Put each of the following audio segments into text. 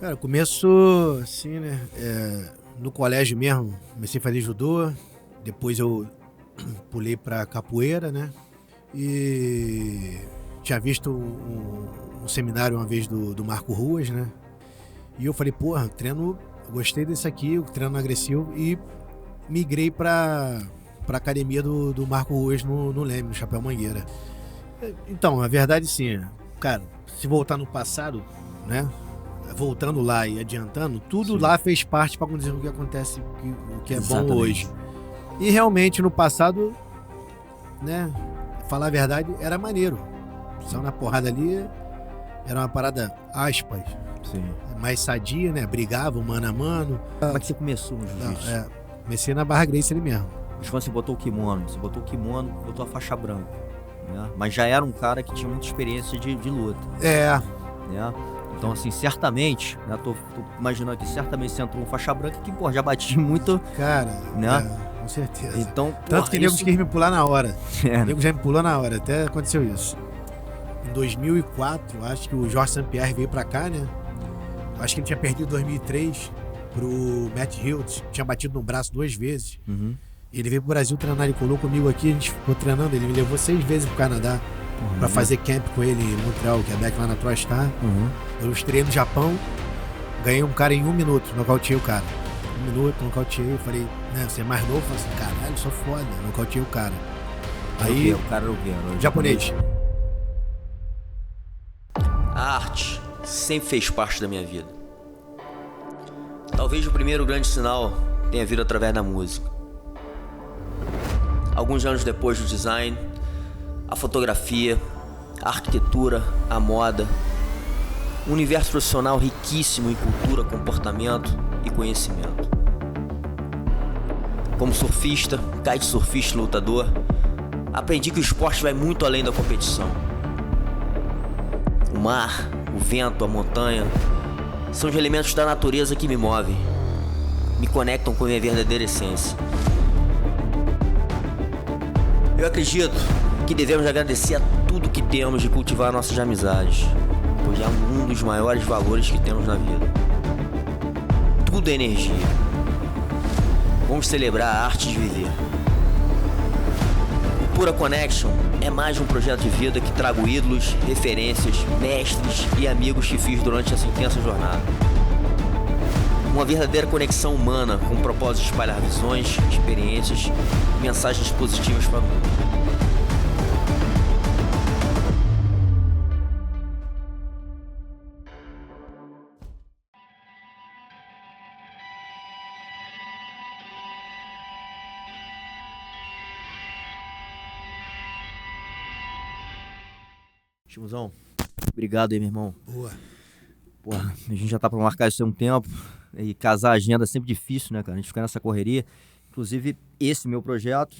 Cara, começou assim, né? No colégio mesmo, comecei a fazer judô, depois eu pulei pra capoeira, né? E tinha visto um seminário uma vez do Marco Ruas, né? E eu falei, porra, treino, gostei desse aqui, o treino agressivo, e migrei pra academia do Marco Ruas no Leme, no Chapéu Mangueira. Então, a verdade sim, cara, se voltar no passado, né? Voltando lá e adiantando, tudo Sim. lá fez parte para acontecer o que acontece, o que é bom Exatamente. hoje. E realmente no passado, né, falar a verdade, era maneiro. Só na porrada ali, era uma parada, aspas, Sim. mais sadia, né? Brigavam mano a mano. Como é que você começou no Não, jiu-jitsu? comecei na Barra Gracie ali mesmo. Mas quando você botou o kimono, botou a faixa branca, né? Mas já era um cara que tinha muita experiência de luta, né? Então, assim, certamente, né, tô imaginando que certamente você entrou com faixa branca que, pô, já bati muito, Cara, né? com certeza. Então, Tanto porra, que nego isso... quis me pular na hora. É, Nego já me pulou na hora, até aconteceu isso. Em 2004, acho que o Jorge St-Pierre veio pra cá, né? Acho que ele tinha perdido em 2003 pro Matt Hiltz, tinha batido no braço 2 vezes. Uhum. Ele veio pro Brasil treinar, ele colou comigo aqui, a gente ficou treinando, ele me levou 6 vezes pro Canadá pra fazer camp com ele em Montreal, Quebec, lá na TroStar. Eu estreiei no Japão, ganhei um cara em 1 minuto, nocauteei o cara. 1 minuto, nocauteei, falei, né, você é mais novo? Falei assim, caralho, sou foda, nocauteei o cara. Aí, o cara era o quê? Era o japonês. A arte sempre fez parte da minha vida. Talvez o primeiro grande sinal tenha vindo através da música. Alguns anos depois do design, a fotografia, a arquitetura, a moda, um universo profissional riquíssimo em cultura, comportamento e conhecimento. Como surfista, kitesurfista e lutador, aprendi que o esporte vai muito além da competição. O mar, o vento, a montanha são os elementos da natureza que me movem, me conectam com a minha verdadeira essência. Eu acredito que devemos agradecer a tudo que temos e cultivar nossas amizades, pois é um dos maiores valores que temos na vida. Tudo é energia. Vamos celebrar a arte de viver. O Pura Connection é mais um projeto de vida que trago ídolos, referências, mestres e amigos que fiz durante essa intensa jornada. Uma verdadeira conexão humana com o propósito de espalhar visões, experiências e mensagens positivas para o mundo. Chimuzão, obrigado aí, meu irmão. Boa. Porra, a gente já tá pra marcar isso há um tempo. E casar a agenda é sempre difícil, né, cara? A gente fica nessa correria. Inclusive, esse meu projeto,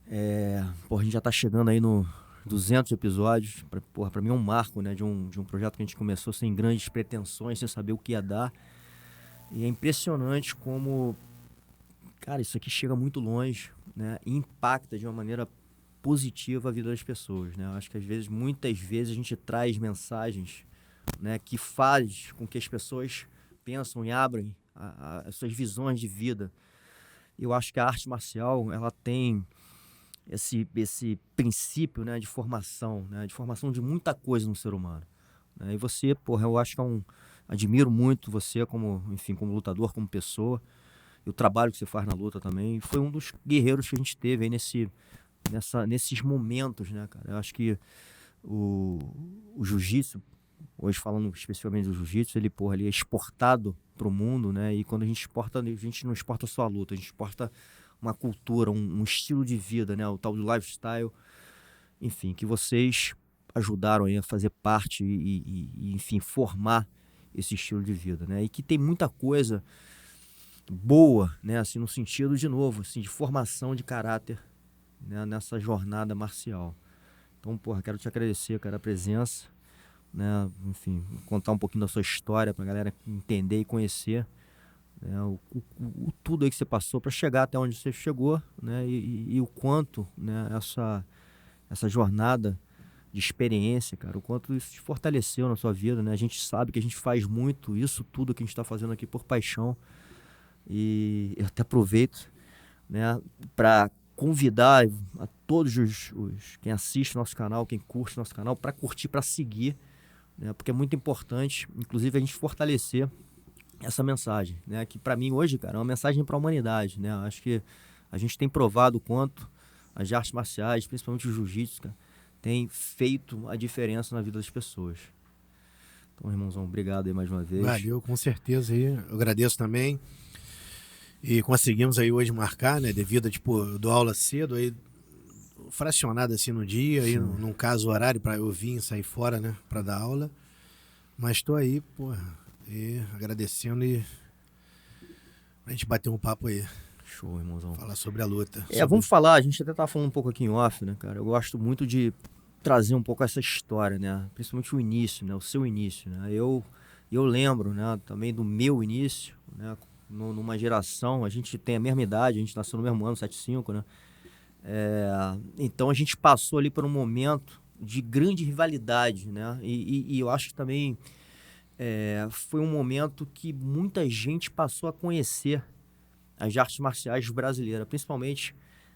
a gente já tá chegando aí no 200 episódios. Pra mim é um marco, né, de um projeto que a gente começou sem grandes pretensões, sem saber o que ia dar. E é impressionante como, cara, isso aqui chega muito longe, né? E impacta de uma maneira positiva a vida das pessoas, né? Eu acho que muitas vezes a gente traz mensagens, né, que faz com que as pessoas pensam e abrem as suas visões de vida. Eu acho que a arte marcial, ela tem esse princípio, né, de formação, né, de formação de muita coisa no ser humano, né? E você, porra, eu acho que admiro muito você como, enfim, como lutador, como pessoa, e o trabalho que você faz na luta também. Foi um dos guerreiros que a gente teve aí nesses momentos, né, cara? Eu acho que o jiu-jitsu, hoje falando especificamente do jiu-jitsu, ele é exportado pro mundo, né? E quando a gente exporta, a gente não exporta só a luta, a gente exporta uma cultura, um estilo de vida, né? O tal do lifestyle, enfim, que vocês ajudaram aí a fazer parte e enfim, formar esse estilo de vida, né? E que tem muita coisa boa, né? Assim, no sentido, de novo, assim, de formação de caráter, né, nessa jornada marcial. Então, porra, quero te agradecer, cara, a presença, né, enfim, contar um pouquinho da sua história pra galera entender e conhecer, né, o tudo aí que você passou para chegar até onde você chegou, né, e o quanto, né, essa jornada, de experiência, cara, o quanto isso te fortaleceu na sua vida, né? A gente sabe que a gente faz muito isso tudo que a gente está fazendo aqui por paixão. E eu até aproveito, né, para convidar a todos quem assiste nosso canal, quem curte nosso canal, para curtir, para seguir, né? Porque é muito importante, inclusive, a gente fortalecer essa mensagem, né? Que para mim hoje, cara, é uma mensagem para a humanidade, né? Acho que a gente tem provado o quanto as artes marciais, principalmente o jiu-jitsu, cara, tem feito a diferença na vida das pessoas. Então, irmãozão, obrigado aí mais uma vez. Valeu, com certeza aí. Eu agradeço também. E conseguimos aí hoje marcar, né? Devido a, tipo, eu dou aula cedo, aí fracionado assim no dia, aí num caso horário para eu vir e sair fora, né? Para dar aula. Mas estou aí, porra, e agradecendo e a gente bater um papo aí. Show, irmãozão. Falar sobre a luta. Vamos falar, a gente até tava falando um pouco aqui em off, né, cara? Eu gosto muito de trazer um pouco essa história, né? Principalmente o início, né? O seu início, né? Eu lembro, né, também do meu início, né? Numa geração, a gente tem a mesma idade, a gente nasceu no mesmo ano, 75, né? Então a gente passou ali por um momento de grande rivalidade, né? E eu acho que também foi um momento que muita gente passou a conhecer as artes marciais brasileiras, principalmente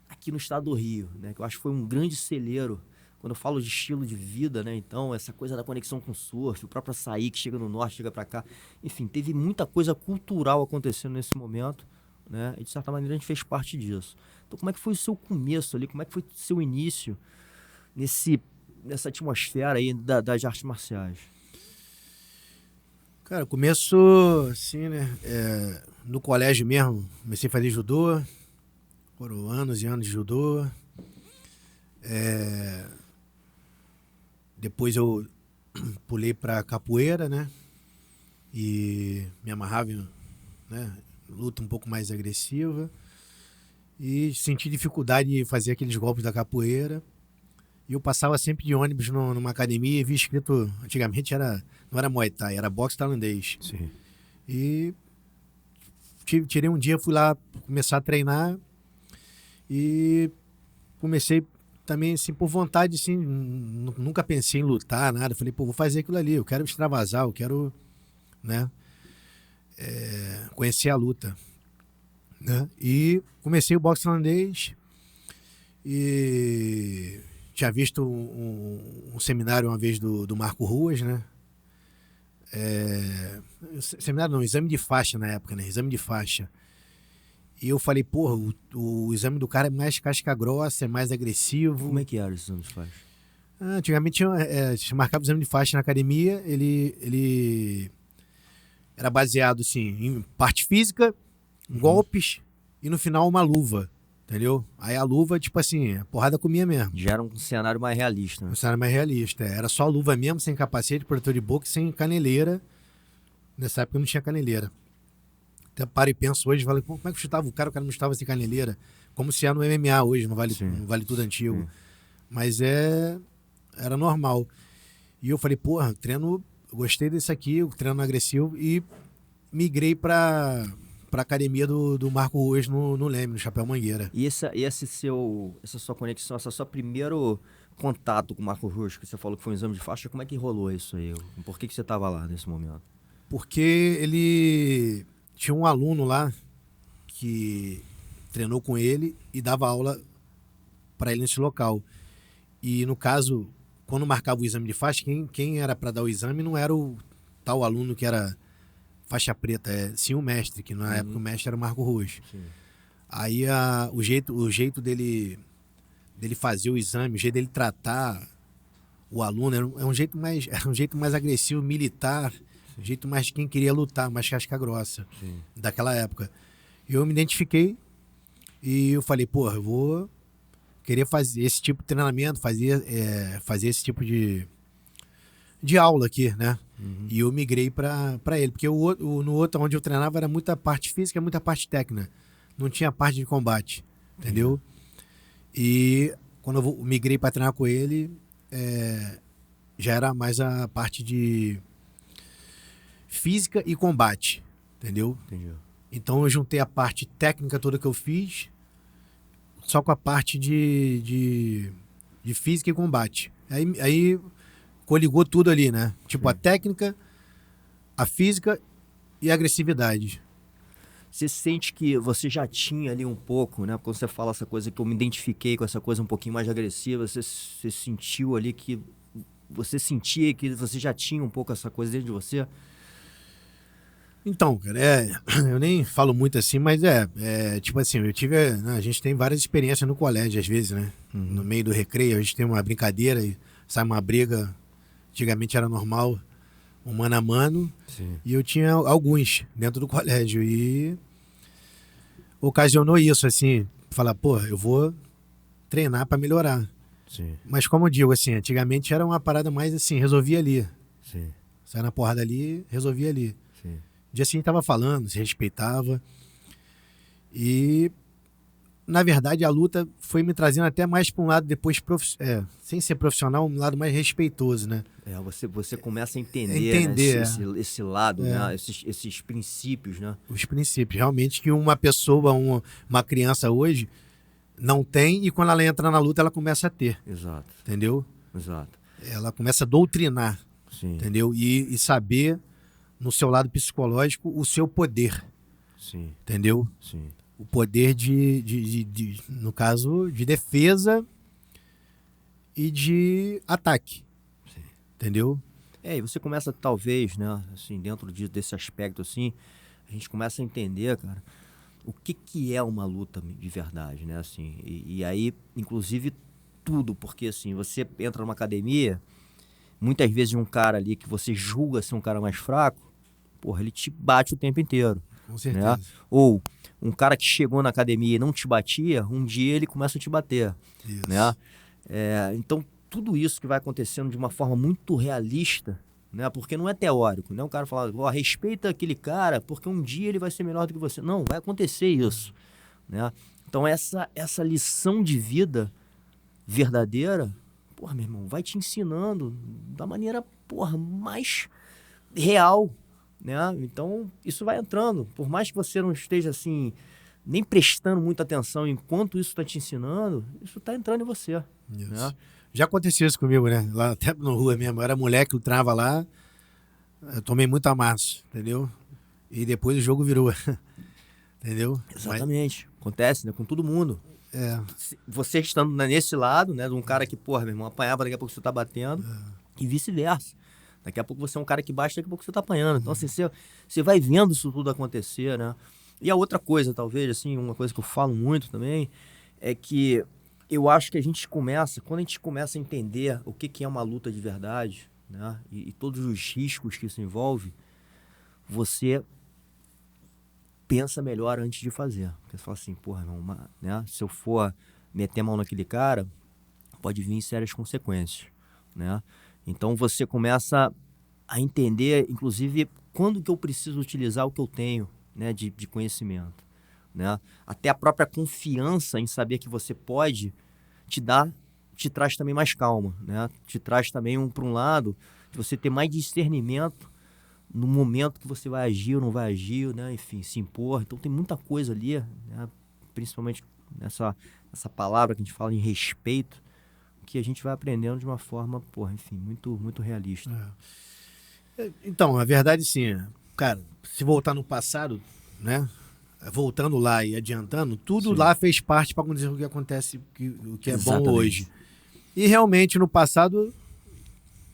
aqui no estado do Rio, né? Que eu acho que foi um grande celeiro quando eu falo de estilo de vida, né? Então, essa coisa da conexão com o surf, o próprio açaí que chega no norte, chega para cá. Enfim, teve muita coisa cultural acontecendo nesse momento, né? E, de certa maneira, a gente fez parte disso. Então, como é que foi o seu começo ali? Como é que foi o seu início nessa atmosfera aí das artes marciais? Cara, começo assim, né? No colégio mesmo, comecei a fazer judô. Foram anos e anos de judô. Depois eu pulei para capoeira, né? E me amarrava em, né, luta um pouco mais agressiva. E senti dificuldade de fazer aqueles golpes da capoeira. E eu passava sempre de ônibus numa academia e vi escrito, antigamente não era Muay Thai, era boxe tailandês. Sim. E tirei um dia, fui lá começar a treinar e comecei também, assim, por vontade, assim, nunca pensei em lutar, nada. Falei, pô, vou fazer aquilo ali, eu quero extravasar, eu quero, né, conhecer a luta, né? E comecei o boxe tailandês e tinha visto um seminário uma vez do Marco Ruas, né? Seminário não, exame de faixa na época, né? Exame de faixa. E eu falei, porra, o exame do cara é mais casca grossa, é mais agressivo. Como é que era esse exame de faixa? Antigamente se marcava o exame de faixa na academia, ele era baseado assim, em parte física, golpes e no final uma luva, entendeu? Aí a luva, tipo assim, a porrada comia mesmo. Já era um cenário mais realista, né? Um cenário mais realista. Era só a luva mesmo, sem capacete, protetor de boca e sem caneleira. Nessa época não tinha caneleira. Até paro e penso hoje, falo, como é que chutava o cara não chutava sem caneleira? Como se é no MMA hoje, não vale tudo antigo. Sim. Mas era normal. E eu falei, porra, treino, gostei desse aqui, o treino agressivo, e migrei pra academia do Marco Ruas no Leme, no Chapéu Mangueira. E essa sua conexão, esse seu primeiro contato com o Marco Ruas, que você falou que foi um exame de faixa, como é que rolou isso aí? Por que você estava lá nesse momento? Porque ele tinha um aluno lá que treinou com ele e dava aula para ele nesse local. E no caso, quando marcava o exame de faixa, quem era para dar o exame não era o tal aluno que era faixa preta, sim o mestre, que na época o mestre era o Marco Ruas. Sim. Aí o jeito dele fazer o exame, o jeito dele tratar o aluno era um jeito mais agressivo, militar. Sim. Jeito mais de quem queria lutar, mais casca grossa. Sim. Daquela época. Eu me identifiquei e eu falei, porra, eu vou querer fazer esse tipo de treinamento, fazer esse tipo de aula aqui, né? E eu migrei para ele, porque no outro onde eu treinava era muita parte física, muita parte técnica. Não tinha parte de combate, entendeu? E quando eu migrei para treinar com ele, já era mais a parte de física e combate, entendeu? Entendi. Então eu juntei a parte técnica toda que eu fiz só com a parte de física e combate. Aí coligou tudo ali, né? Tipo, a técnica, a física e a agressividade. Você sente que você já tinha ali um pouco, né? Quando você fala essa coisa que eu me identifiquei com essa coisa um pouquinho mais agressiva, você sentiu ali que... Você sentia que você já tinha um pouco essa coisa dentro de você? Então, cara, eu nem falo muito assim, mas tipo assim, a gente tem várias experiências no colégio, às vezes, né? No meio do recreio, a gente tem uma brincadeira e sai uma briga. Antigamente era normal, um mano a mano. Sim. E eu tinha alguns dentro do colégio. E ocasionou isso, assim, falar, pô, eu vou treinar pra melhorar. Sim. Mas como eu digo, assim, antigamente era uma parada mais assim, resolvia ali. Sim. Saia na porrada ali, resolvia ali. Sim. O dia assim tava falando, se respeitava. E, na verdade, a luta foi me trazendo até mais para um lado depois, sem ser profissional, um lado mais respeitoso, né? Você começa a entender, né, esse lado, né? Esses princípios, né? Os princípios. Realmente que uma pessoa, uma criança hoje, não tem e quando ela entra na luta, ela começa a ter. Exato. Entendeu? Exato. Ela começa a doutrinar. Sim. Entendeu? E saber, no seu lado psicológico, o seu poder. Sim. Entendeu? Sim. O poder no caso, de defesa e de ataque. Sim. Entendeu? E você começa, talvez, né, assim, dentro desse aspecto, assim, a gente começa a entender, cara, o que é uma luta de verdade, né, assim, e aí, inclusive, tudo, porque, assim, você entra numa academia, muitas vezes um cara ali que você julga ser um cara mais fraco, porra, ele te bate o tempo inteiro. Com certeza. Né? Ou um cara que chegou na academia e não te batia, um dia ele começa a te bater. Isso. Né? Então, tudo isso que vai acontecendo de uma forma muito realista, né? Porque não é teórico. Né? O cara fala, respeita aquele cara porque um dia ele vai ser melhor do que você. Não, vai acontecer isso. Né? Então, essa lição de vida verdadeira, porra, meu irmão, vai te ensinando da maneira, porra, mais real. Né? Então, isso vai entrando. Por mais que você não esteja assim, nem prestando muita atenção enquanto isso está te ensinando, isso está entrando em você. Né? Já aconteceu isso comigo, né? Lá até na rua mesmo. Eu era moleque, eu trava lá, eu tomei muito amasso, entendeu? E depois o jogo virou. Entendeu? Exatamente. Acontece, né? Com todo mundo. Você estando nesse lado, né? De um cara que, porra, meu irmão, apanhava, daqui a pouco você tá batendo. E vice-versa. Daqui a pouco você é um cara que bate, daqui a pouco você tá apanhando. Então, assim, você vai vendo isso tudo acontecer, né? E a outra coisa, talvez, assim, uma coisa que eu falo muito também, é que eu acho que quando a gente começa a entender o que é uma luta de verdade, né? E todos os riscos que isso envolve, você pensa melhor antes de fazer. Porque você fala assim, porra, irmão, né? Se eu for meter a mão naquele cara, pode vir sérias consequências, né? Então você começa a entender, inclusive, quando que eu preciso utilizar o que eu tenho, né, de conhecimento. Né? Até a própria confiança em saber que você pode te traz também mais calma. Né? Te traz também para um lado de você ter mais discernimento no momento que você vai agir ou não vai agir, né? Enfim, se impor. Então tem muita coisa ali, né? Principalmente nessa palavra que a gente fala em respeito, que a gente vai aprendendo de uma forma, porra, enfim, muito, muito realista. Então, a verdade sim, cara, se voltar no passado, né, voltando lá e adiantando, tudo sim. Lá fez parte para acontecer o que acontece, o que é exatamente. Bom hoje. E realmente no passado,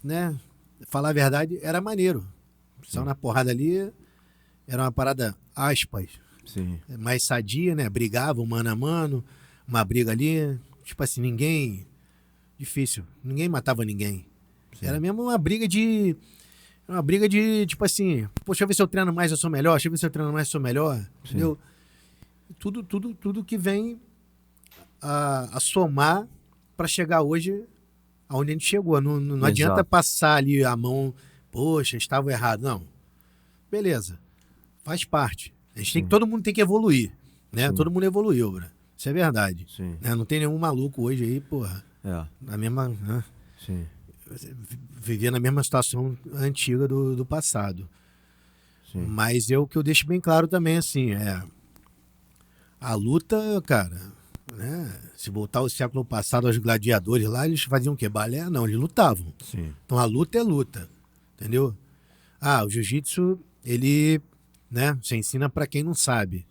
né, falar a verdade, era maneiro. Só na porrada ali, era uma parada, aspas, sim. Mais sadia, né, brigavam mano a mano, uma briga ali, tipo assim, difícil. Ninguém matava ninguém. Sim. Era mesmo uma briga de, tipo assim, pô, deixa eu ver se eu treino mais, eu sou melhor, deixa eu ver se eu treino mais, eu sou melhor. Sim. Entendeu? Tudo que vem a somar para chegar hoje aonde a gente chegou. Não adianta passar ali a mão, poxa, estava errado. Não. Beleza. Faz parte. Todo mundo tem que evoluir. Né? Todo mundo evoluiu, bro. Isso é verdade. Né? Não tem nenhum maluco hoje aí, porra. Na mesma, né? Sim. Vivia na mesma situação antiga do passado. Sim. Mas o que eu deixo bem claro também, assim, a luta, cara, né? Se voltar ao século passado, aos gladiadores lá, eles faziam o quê? Balé? Não, eles lutavam. Sim. Então a luta é luta, entendeu? Ah, o jiu-jitsu, ele, né, você ensina para quem não sabe,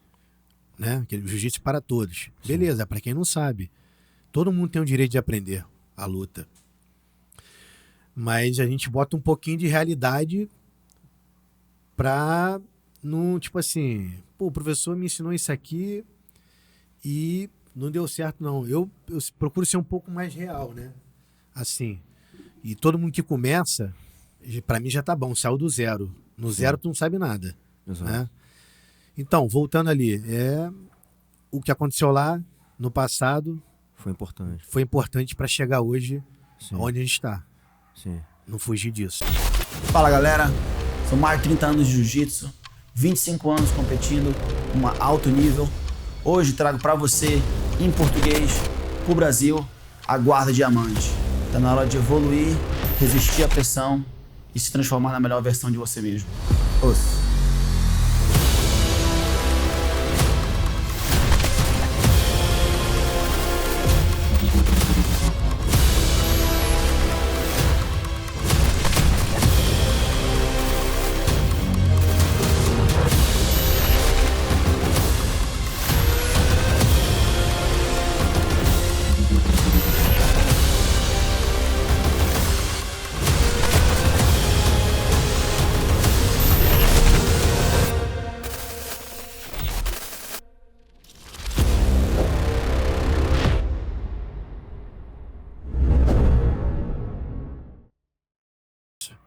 né? Aquele jiu-jitsu para todos. Sim. Beleza, para quem não sabe. Todo mundo tem o direito de aprender a luta. Mas a gente bota um pouquinho de realidade pra não, tipo assim, pô, o professor me ensinou isso aqui e não deu certo, não. Eu procuro ser um pouco mais real, né? Assim. E todo mundo que começa, pra mim já tá bom, saiu do zero. No zero tu não sabe nada. Exato. Né? Então, voltando ali, o que aconteceu lá no passado Foi importante. para chegar hoje Sim. onde a gente está. Sim. Não fugir disso. Fala galera, são mais de 30 anos de jiu-jitsu, 25 anos competindo em alto nível. Hoje trago para você, em português, pro Brasil, a guarda diamante. Tá na hora de evoluir, resistir à pressão e se transformar na melhor versão de você mesmo. Ouça.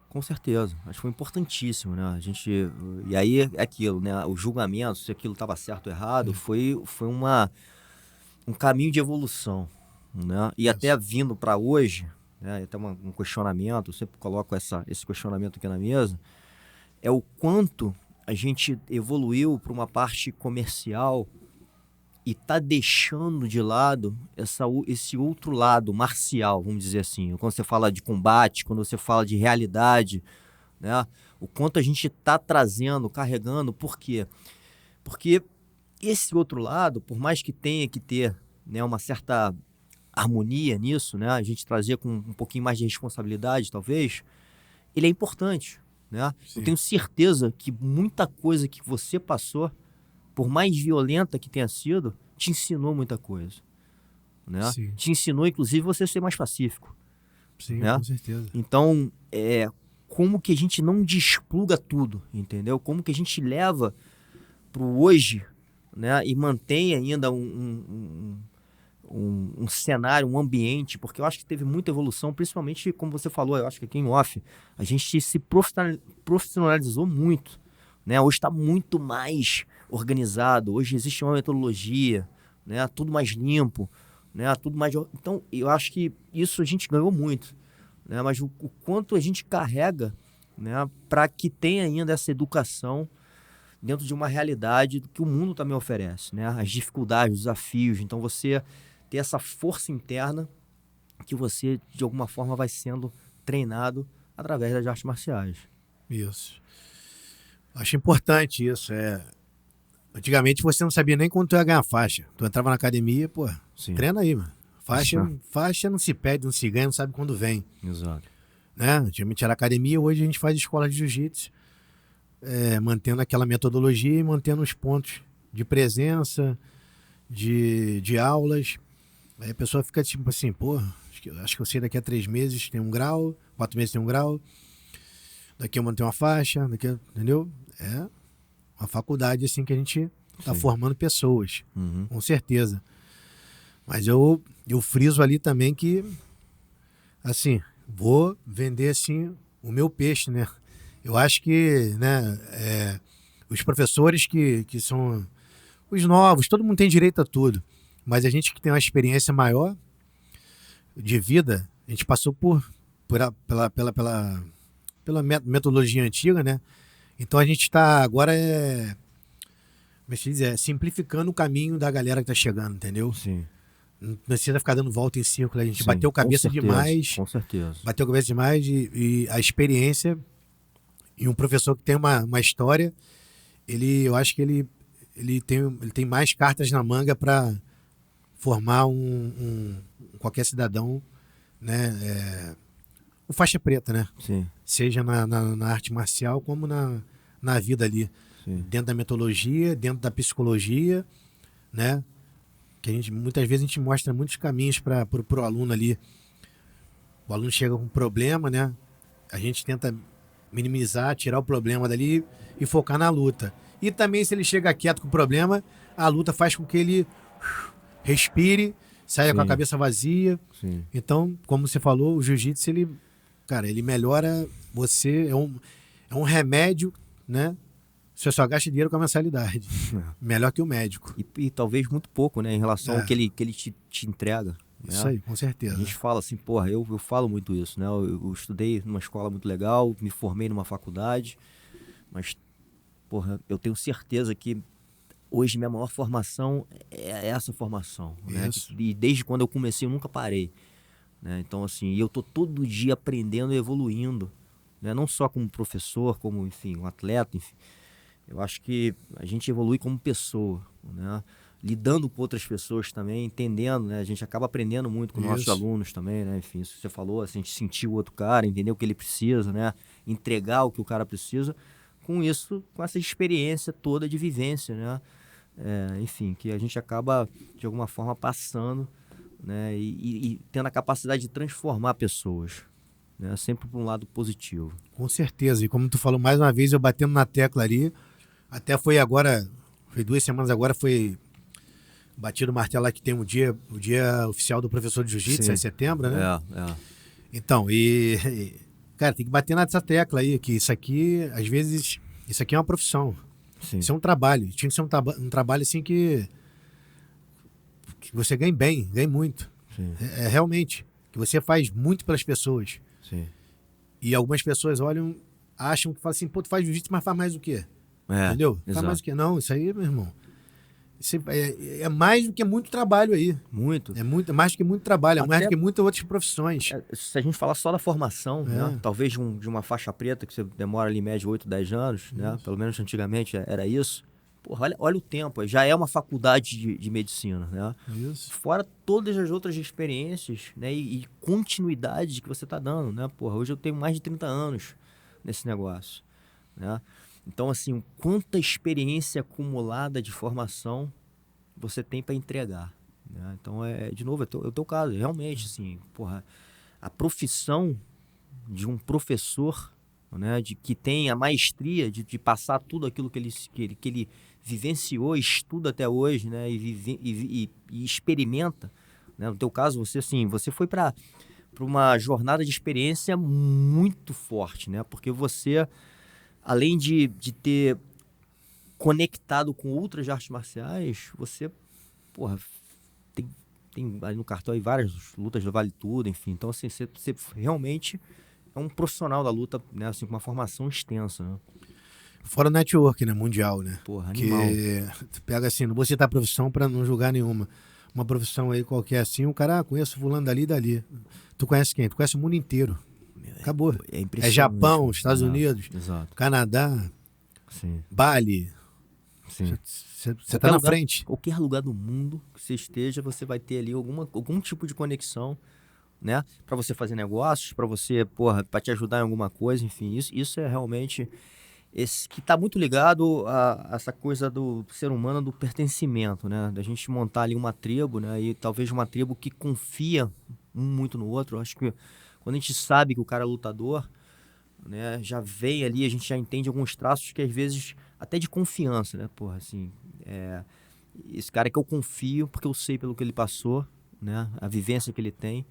Com certeza. Acho que foi importantíssimo, né? E aí é aquilo, né? O julgamento, se aquilo estava certo ou errado, foi um caminho de evolução, né? E até vindo para hoje, né? Até um questionamento, eu sempre coloco esse questionamento aqui na mesa, é o quanto a gente evoluiu para uma parte comercial e tá deixando de lado esse outro lado marcial, vamos dizer assim. Quando você fala de combate, quando você fala de realidade, né? O quanto a gente tá trazendo, carregando, por quê? Porque esse outro lado, por mais que tenha que ter, né, uma certa harmonia nisso, né? A gente trazer com um pouquinho mais de responsabilidade, talvez, ele é importante, né? Sim. Eu tenho certeza que muita coisa que você passou, por mais violenta que tenha sido, te ensinou muita coisa, né? Sim. Te ensinou, inclusive, você a ser mais pacífico. Sim, né? com certeza. Então, como que a gente não despluga tudo, entendeu? Como que a gente leva pro hoje, né? E mantém ainda um cenário, um ambiente, porque eu acho que teve muita evolução, principalmente, como você falou, eu acho que aqui em off, a gente se profissionalizou muito, né? Hoje está muito mais organizado, hoje existe uma metodologia, né? Tudo mais limpo, né? Tudo mais... Então, eu acho que isso a gente ganhou muito, né? Mas o quanto a gente carrega, né? Para que tenha ainda essa educação dentro de uma realidade que o mundo também oferece, né? As dificuldades, os desafios. Então, você ter essa força interna que você, de alguma forma, vai sendo treinado através das artes marciais. Isso. Acho importante isso. Antigamente você não sabia nem quando tu ia ganhar faixa. Tu entrava na academia, pô, Sim. treina aí, mano. Faixa não se pede, não se ganha, não sabe quando vem. Exato. Né? Antigamente era academia, hoje a gente faz escola de jiu-jitsu, mantendo aquela metodologia e mantendo os pontos de presença, de aulas. Aí a pessoa fica tipo assim, pô, acho que eu sei daqui a 3 meses tem 1 grau, 4 meses tem 1 grau, daqui eu mantenho uma faixa, entendeu? É uma faculdade assim que a gente tá formando pessoas, com certeza. Mas eu friso ali também que, assim, vou vender assim o meu peixe, né? Eu acho que, né, os professores que são os novos, todo mundo tem direito a tudo. Mas a gente que tem uma experiência maior de vida, a gente passou pela metodologia antiga, né? Então a gente está agora como é que se diz? Simplificando o caminho da galera que está chegando, entendeu? Sim. Não precisa ficar dando volta em círculo. A gente Sim, bateu cabeça com certeza, demais. Com certeza. Bateu cabeça demais e a experiência. E um professor que tem uma história, eu acho que ele tem mais cartas na manga para formar qualquer cidadão, né? O faixa preta, né? Sim. Seja na arte marcial como na vida ali. Sim. Dentro da metodologia, dentro da psicologia, né? Que muitas vezes a gente mostra muitos caminhos para o aluno ali. O aluno chega com um problema, né? A gente tenta minimizar, tirar o problema dali e focar na luta. E também, se ele chega quieto com o problema, a luta faz com que ele respire, saia Sim. com a cabeça vazia. Sim. Então, como você falou, o jiu-jitsu, ele melhora você, é um remédio, né? Você só gasta dinheiro com a mensalidade. Melhor que o médico. E talvez muito pouco, né? Em relação ao que ele te entrega. Isso né? aí, com certeza. A gente fala assim, porra, eu falo muito isso, né? Eu estudei numa escola muito legal, me formei numa faculdade, mas, porra, eu tenho certeza que hoje minha maior formação é essa formação, né? E desde quando eu comecei eu nunca parei, né? Então, assim, eu tô todo dia aprendendo e evoluindo, né? Não só como professor, como, enfim, um atleta, enfim. Eu acho que a gente evolui como pessoa, né? Lidando com outras pessoas também, entendendo, né? A gente acaba aprendendo muito com nossos alunos também, né? Enfim, isso que você falou, assim, a gente sentir o outro cara, entender o que ele precisa, né? Entregar o que o cara precisa. Com isso, com essa experiência toda de vivência, né? Enfim, que a gente acaba, de alguma forma, passando, né? E tendo a capacidade de transformar pessoas, né? Sempre para um lado positivo. Com certeza. E como tu falou, mais uma vez, eu batendo na tecla ali, até foi 2 semanas agora, foi batido o martelo lá que tem o dia oficial do professor de jiu-jitsu, é setembro, né? Então, cara, tem que bater nessa tecla aí, que isso aqui, às vezes, isso aqui é uma profissão. Sim. Isso é um trabalho. Tinha que ser um trabalho assim que você ganhe bem, ganhe muito. Sim. Realmente, que você faz muito pelas pessoas. Sim. E algumas pessoas olham, acham que falam assim, pô, tu faz jiu-jitsu, mas faz mais o quê? Entendeu? Faz mais o quê? Não, isso aí, meu irmão, isso é mais do que muito trabalho aí. Muito. É mais do que muito trabalho, é mais do que muitas outras profissões. Se a gente falar só da formação, né? Talvez de uma faixa preta, que você demora ali em média 8, 10 anos, né? Pelo menos antigamente era isso. Porra, olha o tempo, já é uma faculdade de medicina, né? Isso. Fora todas as outras experiências, né? E continuidade que você está dando, né? Porra, hoje eu tenho mais de 30 anos nesse negócio, né? Então, assim, quanta experiência acumulada de formação você tem para entregar, né? Então, de novo, é o teu caso, realmente, assim, porra, a profissão de um professor, né, que tem a maestria de passar tudo aquilo que ele vivenciou, estuda até hoje, né, e experimenta, né? No teu caso, você foi para uma jornada de experiência muito forte, né? Porque você, além de ter conectado com outras artes marciais, você, porra, tem ali no cartão aí várias lutas do Vale Tudo, enfim. Então, assim, você realmente é um profissional da luta, né? Assim, com uma formação extensa, né? Fora o network, né? Mundial, né? Porra, animal. Que tu pega assim, não vou citar profissão para não julgar nenhuma. Uma profissão aí qualquer assim, o cara, conheço fulano dali e dali. Tu conhece quem? Tu conhece o mundo inteiro. Acabou. É impressionante. Japão, Estados Unidos, exato. Canadá, Sim. Bali. Sim. Você tá na frente. Qualquer lugar do mundo que você esteja, você vai ter ali algum tipo de conexão, né? Para você fazer negócios, para você, porra, para te ajudar em alguma coisa, enfim. Isso é realmente esse que tá muito ligado a essa coisa do ser humano, do pertencimento, né? Da gente montar ali uma tribo, né? E talvez uma tribo que confia um muito no outro. Eu acho que quando a gente sabe que o cara é lutador, né, já vem ali, a gente já entende alguns traços que às vezes até de confiança, né? Porra, assim, esse cara que eu confio porque eu sei pelo que ele passou, né? A vivência que ele tem,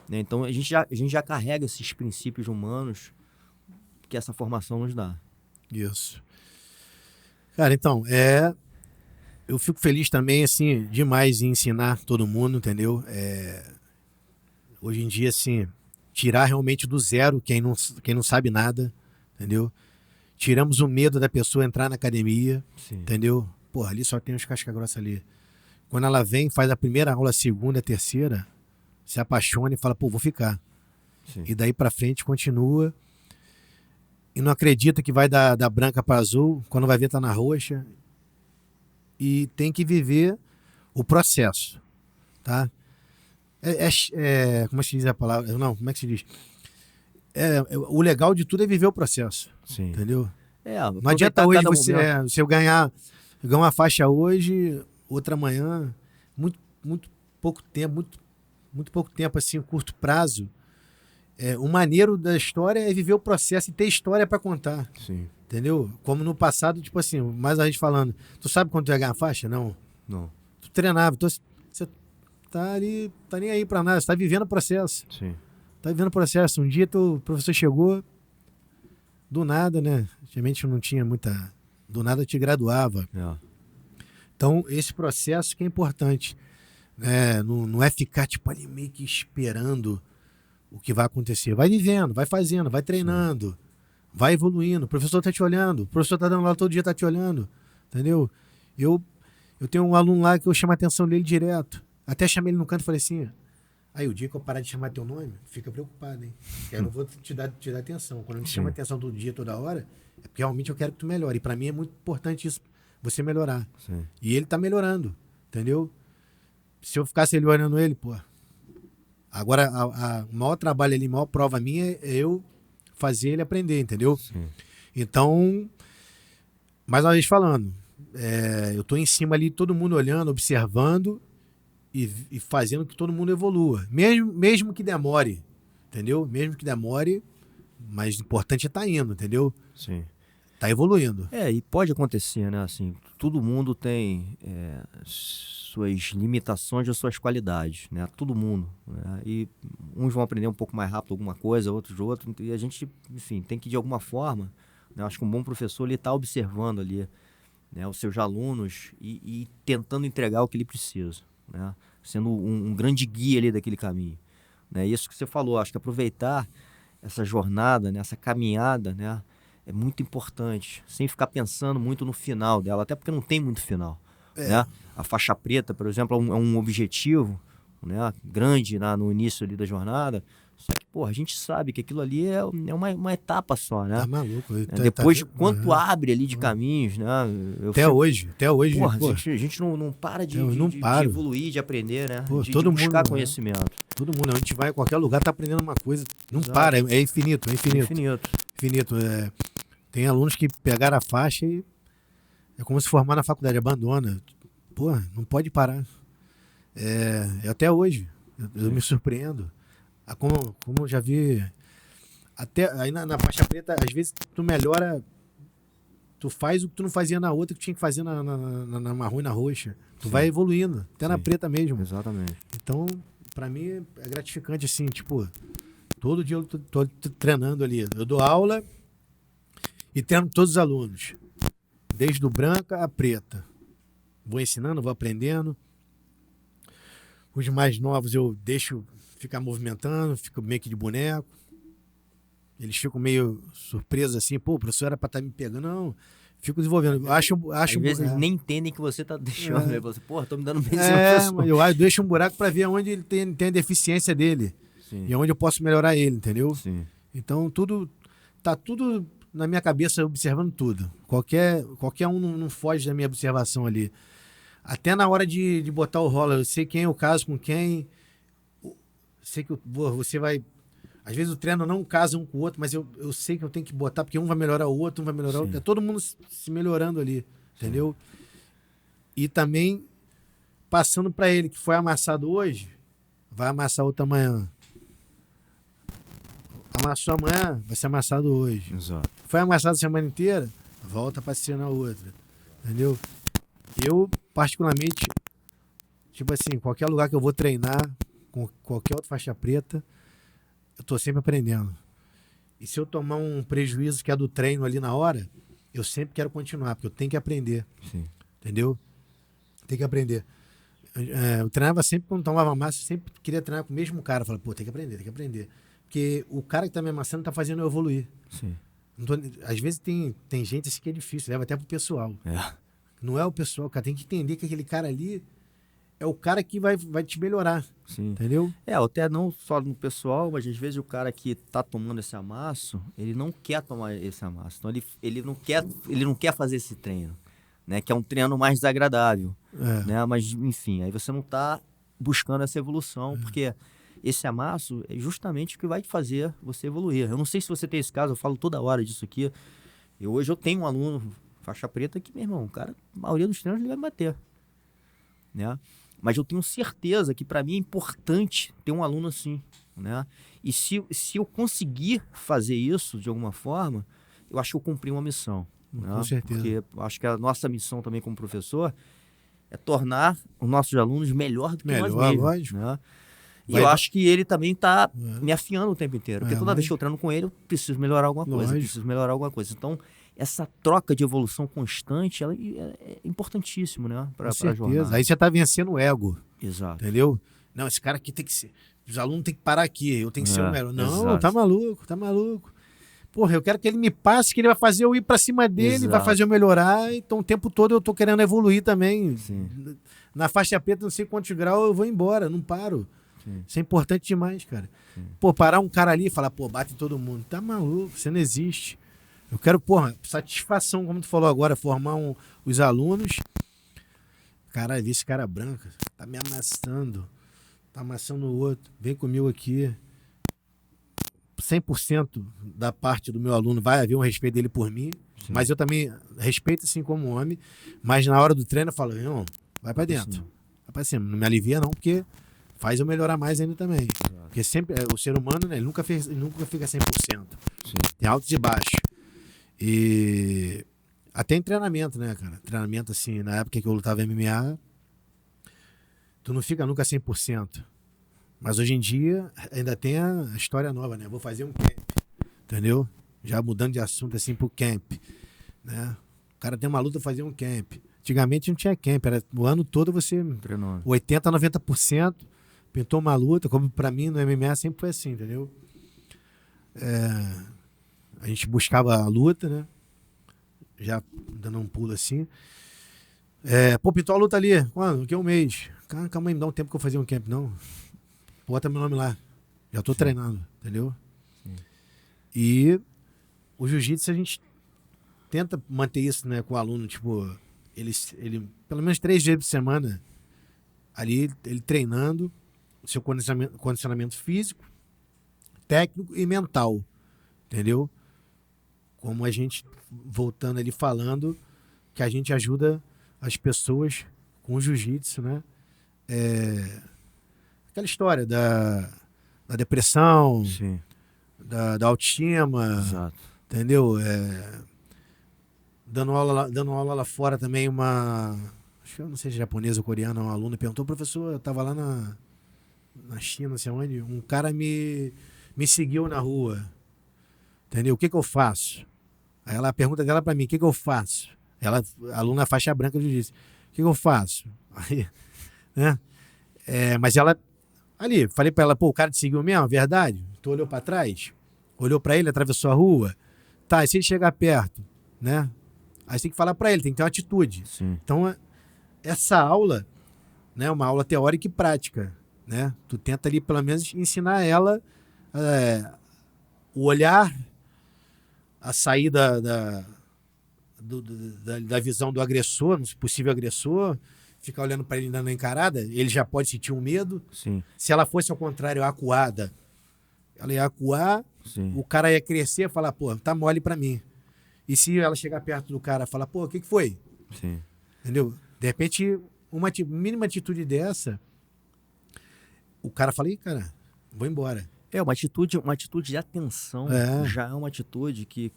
né? Então a gente já carrega esses princípios humanos que essa formação nos dá. Isso. Cara, então, eu fico feliz também, assim, demais em ensinar todo mundo, entendeu? Hoje em dia, assim, tirar realmente do zero quem não sabe nada, entendeu? Tiramos o medo da pessoa entrar na academia, Sim. entendeu? Porra, ali só tem os casca-grossa ali. Quando ela vem, faz a primeira aula, a segunda, a terceira, se apaixona e fala, pô, vou ficar. Sim. E daí pra frente continua e não acredita que vai da branca para azul, quando vai ver tá na roxa. E tem que viver o processo. tá? Como é que se diz a palavra? Não, como é que se diz? O legal de tudo é viver o processo, Sim. entendeu? Não Aproveitar adianta hoje cada você, momento. você ganhar uma faixa hoje, outra amanhã, muito pouco tempo, muito pouco tempo, assim, curto prazo. O maneiro da história é viver o processo e ter história para contar, Sim. entendeu? Como no passado, tipo assim, mais a gente falando, tu sabe quando tu ia ganhar a faixa? Não. Não. Tu treinava, você tá nem aí para nada, você tá vivendo o processo. Sim. Tá vivendo o processo. Um dia o professor chegou, do nada, né? Antigamente não tinha muita... Do nada te graduava. Então, esse processo que é importante. Não é ficar, tipo, ali meio que esperando o que vai acontecer. Vai vivendo, vai fazendo, vai treinando, vai evoluindo. O professor tá te olhando, o professor tá dando lá todo dia, tá te olhando. Entendeu? Eu tenho um aluno lá que eu chamo a atenção dele direto. Até chamei ele no canto e falei assim... Aí, o dia que eu parar de chamar teu nome, fica preocupado, hein? Porque eu não vou te dar atenção. Quando eu te chamo a atenção todo dia, toda hora, é porque realmente eu quero que tu melhore. E pra mim é muito importante isso, você melhorar. Sim. E ele tá melhorando, entendeu? Se eu ficasse ele olhando ele, pô... Agora, o maior trabalho ali, a maior prova minha é eu fazer ele aprender, entendeu? Sim. Então, mais uma vez falando, eu tô em cima ali, todo mundo olhando, observando... E fazendo que todo mundo evolua. Mesmo que demore, entendeu? Mesmo que demore, mas o importante é estar indo, entendeu? Sim. Tá evoluindo. E pode acontecer, né? Assim, todo mundo tem suas limitações e suas qualidades, né? Todo mundo. Né? E uns vão aprender um pouco mais rápido alguma coisa, outros. E a gente, enfim, tem que de alguma forma, né? Acho que um bom professor ele está observando ali, né, os seus alunos e tentando entregar o que ele precisa. Né? Sendo um grande guia ali daquele caminho, né? Isso que você falou, acho que aproveitar essa jornada, né, essa caminhada, né, é muito importante, sem ficar pensando muito no final dela, até porque não tem muito final, né? A faixa preta, por exemplo, é um objetivo, né, grande no início ali da jornada, só que, a gente sabe que aquilo ali é uma etapa só, né? Tá maluco. Depois de quanto abre ali de caminhos, né? Até hoje. A gente não para de evoluir, de aprender, né? De buscar conhecimento. Todo mundo, a gente vai em qualquer lugar, tá aprendendo uma coisa. Não para, é infinito. Infinito. Tem alunos que pegaram a faixa e é como se formar na faculdade, abandona. Não pode parar. Até hoje. Eu me surpreendo. Como eu já vi, até aí na faixa preta, às vezes tu melhora, tu faz o que tu não fazia na outra, que tinha que fazer na marrom e na roxa. Tu vai evoluindo, até na preta mesmo. Exatamente. Então, pra mim, é gratificante, assim, tipo, todo dia eu tô treinando ali. Eu dou aula e treino todos os alunos, desde o branca a preta. Vou ensinando, vou aprendendo. Os mais novos eu deixo ficar movimentando, fico meio que de boneco. Eles ficam meio surpresos assim, o professor era pra estar me pegando. Não, fico desenvolvendo. Às vezes eles nem entendem que você tá deixando, né? Você, tô me dando bem mas eu deixo um buraco pra ver onde ele tem a deficiência dele. Sim. E onde eu posso melhorar ele, entendeu? Sim. Então tá tudo na minha cabeça, observando tudo. Qualquer um não foge da minha observação ali. Até na hora de botar o roller, eu sei quem é o caso com quem. Sei que você vai... Às vezes o treino não casa um com o outro, mas eu sei que eu tenho que botar, porque um vai melhorar o outro, um vai melhorar o outro. É todo mundo se melhorando ali, entendeu? E também passando para ele que foi amassado hoje, vai amassar outro amanhã. Amassou amanhã, vai ser amassado hoje. Exato. Foi amassado a semana inteira, volta para ser na outra, entendeu? Eu, particularmente, tipo assim, qualquer lugar que eu vou treinar, com qualquer outra faixa preta, eu tô sempre aprendendo. E se eu tomar um prejuízo que é do treino ali na hora, eu sempre quero continuar, porque eu tenho que aprender. Sim. Entendeu? Tem que aprender. Eu treinava sempre, quando tomava massa, eu sempre queria treinar com o mesmo cara. Eu falava, tem que aprender. Porque o cara que tá me amassando tá fazendo eu evoluir. Sim. Às vezes tem gente assim que é difícil, leva até pro pessoal. Não é o pessoal, cara. Tem que entender que aquele cara ali é o cara que vai te melhorar. Sim. Entendeu? Até não só no pessoal, mas às vezes o cara que tá tomando esse amasso, ele não quer tomar esse amasso. Então ele não quer fazer esse treino, né? Que é um treino mais desagradável, né? Mas enfim, aí você não tá buscando essa evolução, porque esse amasso é justamente o que vai te fazer você evoluir. Eu não sei se você tem esse caso, eu falo toda hora disso aqui. Hoje eu tenho um aluno faixa preta que, meu irmão, o cara, a maioria dos treinos ele vai me bater, né? Mas eu tenho certeza que para mim é importante ter um aluno assim, né? E se eu conseguir fazer isso de alguma forma, eu acho que eu cumpri uma missão. Com Né? certeza. Porque eu acho que a nossa missão também como professor é tornar os nossos alunos melhor do que nós mesmos. Lógico. Né? E eu acho que ele também está me afiando o tempo inteiro. Porque toda lógico. vez que eu treino com ele, eu preciso melhorar alguma coisa. Então, essa troca de evolução constante, ela é importantíssimo, né? Com certeza. Jornada. Aí você tá vencendo o ego. Exato. Entendeu? Não, esse cara aqui tem que ser... Os alunos têm que parar aqui, eu tenho que ser o melhor. Não, exato. tá maluco. Porra, eu quero que ele me passe, que ele vai fazer eu ir pra cima dele, Exato. vai fazer eu melhorar. Então o tempo todo eu tô querendo evoluir também. Sim. Na faixa preta, não sei quantos graus, eu vou embora, não paro. Sim. Isso é importante demais, cara. Sim. Pô, parar um cara ali e falar, pô, bate em todo mundo. Tá maluco, você não existe. Eu quero, porra, satisfação, como tu falou agora, formar os alunos. Caralho, vi esse cara branco, tá me amassando. Tá amassando o outro. Vem comigo aqui. 100% da parte do meu aluno vai haver um respeito dele por mim. Sim. Mas eu também respeito assim como homem. Mas na hora do treino eu falo, irmão, vai pra dentro. Sim. Vai pra cima. Não me alivia não, porque faz eu melhorar mais ainda também. Exato. Porque sempre, o ser humano, né, ele nunca fica 100%. Sim. Tem altos e baixos. E até em treinamento, né, cara? Treinamento assim, na época que eu lutava MMA, tu não fica nunca 100%. Mas hoje em dia ainda tem a história nova, né? Vou fazer um camp, entendeu? Já mudando de assunto assim pro camp, né? O cara tem uma luta fazer um camp. Antigamente não tinha camp, era o ano todo você... Treinou. 80%, 90%, pintou uma luta, como pra mim no MMA sempre foi assim, entendeu? A gente buscava a luta, né? Já dando um pulo assim. Pô, pintou a luta ali. Quando? Daqui a um mês. Calma aí, me dá um tempo que eu fazer um camp. Não. Bota meu nome lá. Já tô treinando, entendeu? Sim. E o jiu-jitsu a gente tenta manter isso, né, com o aluno, tipo, ele pelo menos 3 dias por semana ali, ele treinando o seu condicionamento físico, técnico e mental, entendeu? Como a gente, voltando ali falando, que a gente ajuda as pessoas com o jiu-jitsu, né? Aquela história da depressão, Sim. da autoestima, Exato. entendeu? Dando aula lá fora também, acho que eu não sei se é japonesa ou coreana, uma aluna perguntou, professor, eu tava lá na China, não sei onde, um cara me seguiu na rua, entendeu? O que eu faço? Aí a pergunta dela pra mim, o que eu faço? Ela, aluna faixa branca, de jiu-jitsu, o que eu faço? Aí, né? Mas ela, ali, falei pra ela, pô, o cara te seguiu mesmo, verdade? Tu olhou pra trás? Olhou pra ele, atravessou a rua? Tá, e se ele chegar perto, né? Aí você tem que falar pra ele, tem que ter uma atitude. Sim. Então, essa aula, né, uma aula teórica e prática, né? Tu tenta ali, pelo menos, ensinar ela o olhar, a sair da visão do agressor, do possível agressor, ficar olhando pra ele dando encarada, ele já pode sentir um medo. Sim. Se ela fosse ao contrário, acuada, ela ia acuar, Sim. o cara ia crescer e falar, pô, tá mole pra mim. E se ela chegar perto do cara e falar, pô, o que foi? Sim. Entendeu? De repente, uma mínima atitude dessa, o cara fala, ih, cara, vou embora. Uma atitude de atenção já é uma atitude que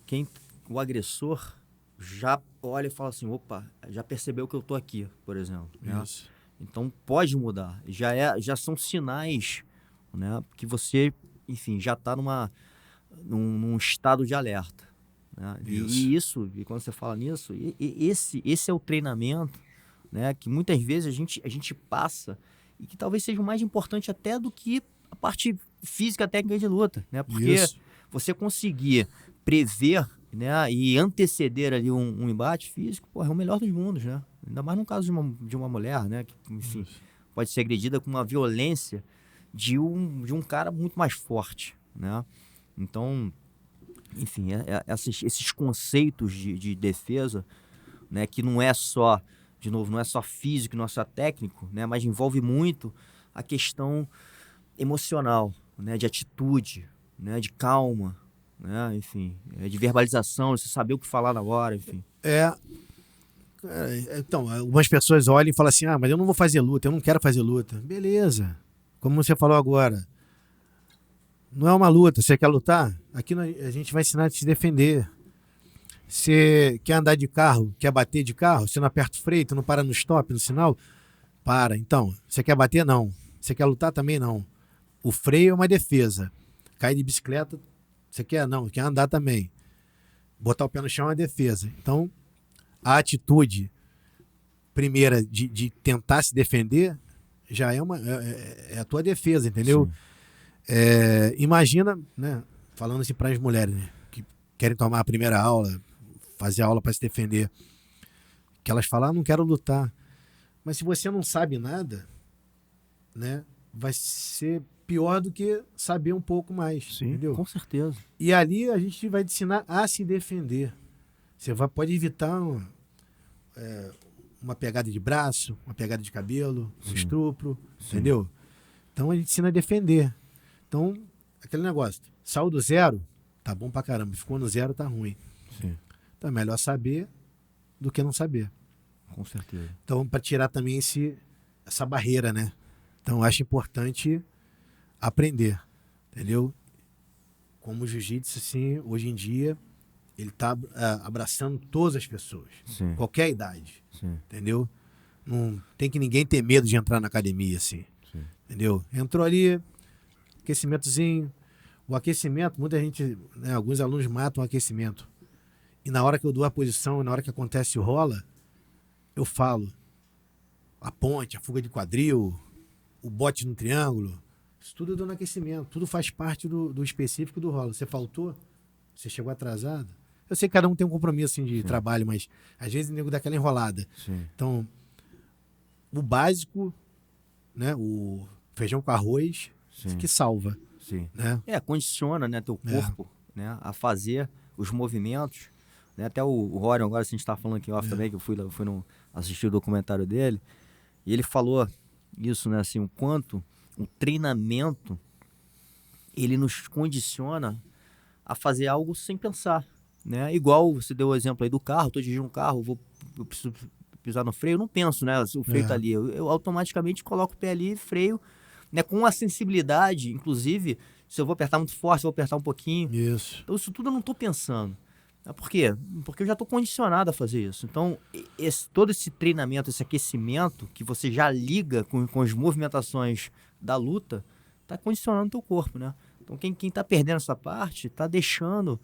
o agressor já olha e fala assim, opa, já percebeu que eu tô aqui, por exemplo. Né? Isso. Então pode mudar. Já são sinais, né, que você, enfim, já está num estado de alerta. Né? E quando você fala nisso, esse é o treinamento, né, que muitas vezes a gente passa e que talvez seja o mais importante até do que a parte física, técnica de luta, né? Porque você conseguir prever, né, e anteceder ali um embate físico, é o melhor dos mundos, né? Ainda mais no caso de uma mulher, né, que, enfim, pode ser agredida com uma violência de um cara muito mais forte, né? Então, enfim, esses conceitos de defesa, né, que não é só, de novo, não é só físico, não é só técnico, né, mas envolve muito a questão emocional, né? De atitude, né? De calma, né? Enfim, de verbalização, de você saber o que falar na hora, enfim. Então, algumas pessoas olham e falam assim, mas eu não vou fazer luta, eu não quero fazer luta. Beleza, como você falou agora, não é uma luta, você quer lutar? Aqui a gente vai ensinar a te defender. Você quer andar de carro, quer bater de carro, você não aperta o freio, tu não para no stop, no sinal, para. Então, você quer bater? Não. Você quer lutar? Também não. O freio é uma defesa. Cair de bicicleta, você quer? Não. Quer andar também. Botar o pé no chão é uma defesa. Então, a atitude primeira de tentar se defender já é a tua defesa, entendeu? Imagina, né, falando assim para as mulheres, né, que querem tomar a primeira aula, fazer aula para se defender, que elas falam, não quero lutar. Mas se você não sabe nada, né, vai ser pior do que saber um pouco mais. Sim, entendeu? Com certeza. E ali a gente vai te ensinar a se defender. Você pode evitar uma pegada de braço, uma pegada de cabelo, um estupro, entendeu? Então a gente ensina a defender. Então, aquele negócio, saiu do zero, tá bom pra caramba. Ficou no zero, tá ruim. Sim. Então é melhor saber do que não saber. Com certeza. Então, para tirar também essa barreira, né? Então, eu acho importante aprender, entendeu? Como o jiu-jitsu, assim, hoje em dia, ele tá abraçando todas as pessoas. Sim. Qualquer idade, Sim. entendeu? Não tem que ninguém ter medo de entrar na academia, assim. Sim. Entendeu? Entrou ali, aquecimentozinho. O aquecimento, muita gente, né, alguns alunos matam o aquecimento. E na hora que eu dou a posição, na hora que acontece o rola, eu falo, a ponte, a fuga de quadril, o bote no triângulo, isso tudo eu dou no aquecimento, tudo faz parte do específico do rola. Você faltou? Você chegou atrasado? Eu sei que cada um tem um compromisso assim, de trabalho, mas às vezes o nego dá aquela enrolada. Sim. Então, o básico, né, o feijão com arroz, que salva. Sim. Né? Condiciona, né, teu corpo, né, a fazer os movimentos. Né? Até o Rorion, agora a gente estava falando aqui off também, que eu fui assistir o documentário dele, e ele falou isso, né, assim, o quanto o treinamento ele nos condiciona a fazer algo sem pensar, né? Igual você deu o exemplo aí do carro, estou dirigindo um carro, eu preciso pisar no freio, eu não penso, né, o freio tá ali, eu automaticamente coloco o pé ali, freio, né, com a sensibilidade, inclusive, se eu vou apertar muito forte, se eu vou apertar um pouquinho. Isso. Então, isso tudo eu não estou pensando. Por quê? Porque eu já estou condicionado a fazer isso. Então, todo esse treinamento, esse aquecimento, que você já liga com as movimentações da luta, está condicionando o teu corpo, né? Então, quem está perdendo essa parte, está deixando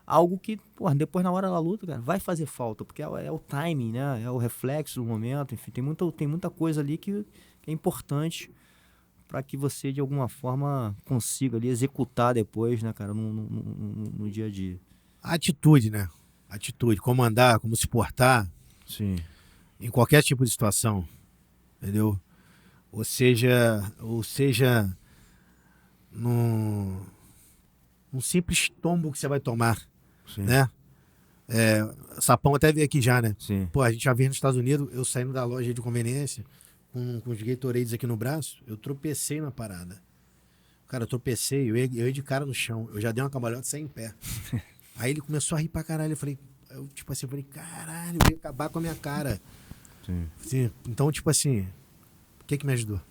algo que, depois na hora da luta, cara, vai fazer falta, porque é o timing, né? É o reflexo do momento, enfim, tem muita coisa ali que é importante para que você, de alguma forma, consiga ali executar depois, né, cara, no dia a dia. A atitude, né? Atitude, como andar, como se portar. Sim. Em qualquer tipo de situação, entendeu? Ou seja num simples tombo que você vai tomar, Sim. né? Sapão até veio aqui já, né? Sim. Pô, a gente já viu nos Estados Unidos, eu saindo da loja de conveniência, com os Gatorades aqui no braço, eu tropecei na parada. Cara, eu tropecei, eu ia de cara no chão, eu já dei uma cambalhota e saí em pé. Aí ele começou a rir pra caralho, eu falei, caralho, eu ia acabar com a minha cara. Sim. Então, tipo assim, o que me ajudou?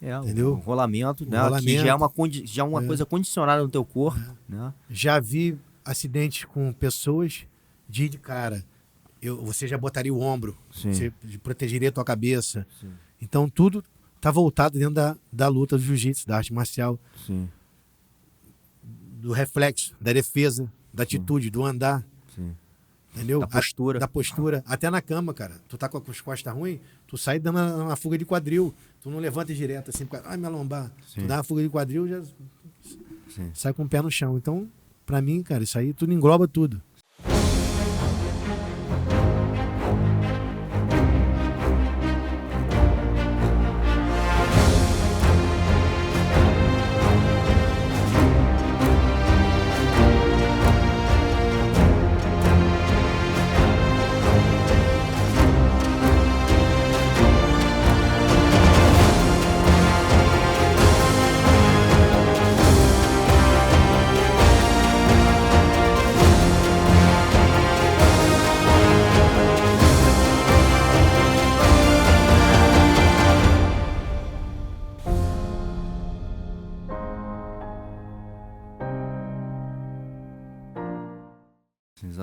Entendeu? O rolamento, né? Rolamento. Que já é uma coisa condicionada no teu corpo, né? Já vi acidentes com pessoas de ir de cara. Você já botaria o ombro, Sim. você protegeria a tua cabeça. Sim. Então tudo tá voltado dentro da luta do jiu-jitsu, da arte marcial. Sim. Do reflexo, da defesa, da atitude, do andar. Sim. Entendeu? Da postura. Até na cama, cara. Tu tá com as costas ruins, tu sai dando uma fuga de quadril. Tu não levanta direto assim, minha lombar. Sim. Tu dá uma fuga de quadril, já Sim. sai com o pé no chão. Então, pra mim, cara, isso aí tudo engloba tudo.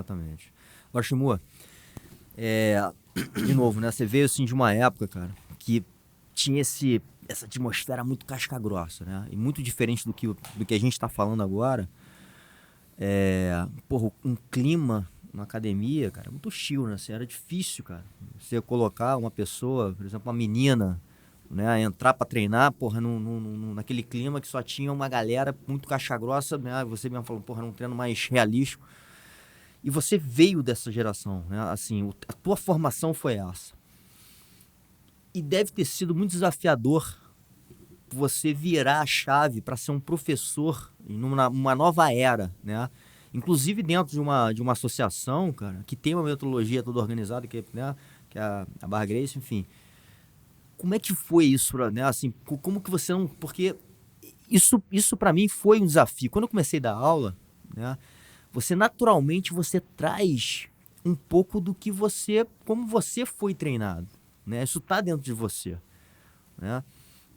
Exatamente. Agora, Shimura, de novo, né? Você veio assim de uma época, cara, que tinha essa atmosfera muito casca-grossa, né? E muito diferente do que a gente está falando agora. Um clima na academia, cara, muito hostil, né? Assim, era difícil, cara. Você colocar uma pessoa, por exemplo, uma menina, né? Entrar para treinar, porra, naquele clima que só tinha uma galera muito casca-grossa, né? Você mesmo falou, porra, num treino mais realístico. E você veio dessa geração, né? Assim, a tua formação foi essa. E deve ter sido muito desafiador você virar a chave para ser um professor numa nova era, né? Inclusive dentro de uma associação, cara, que tem uma metodologia toda organizada, que é a Barra Gracie, enfim. Como é que foi isso, né? Assim, como que você não... Porque isso para mim foi um desafio. Quando eu comecei a dar aula, né? Você naturalmente traz um pouco do que como você foi treinado, né? Isso tá dentro de você, né?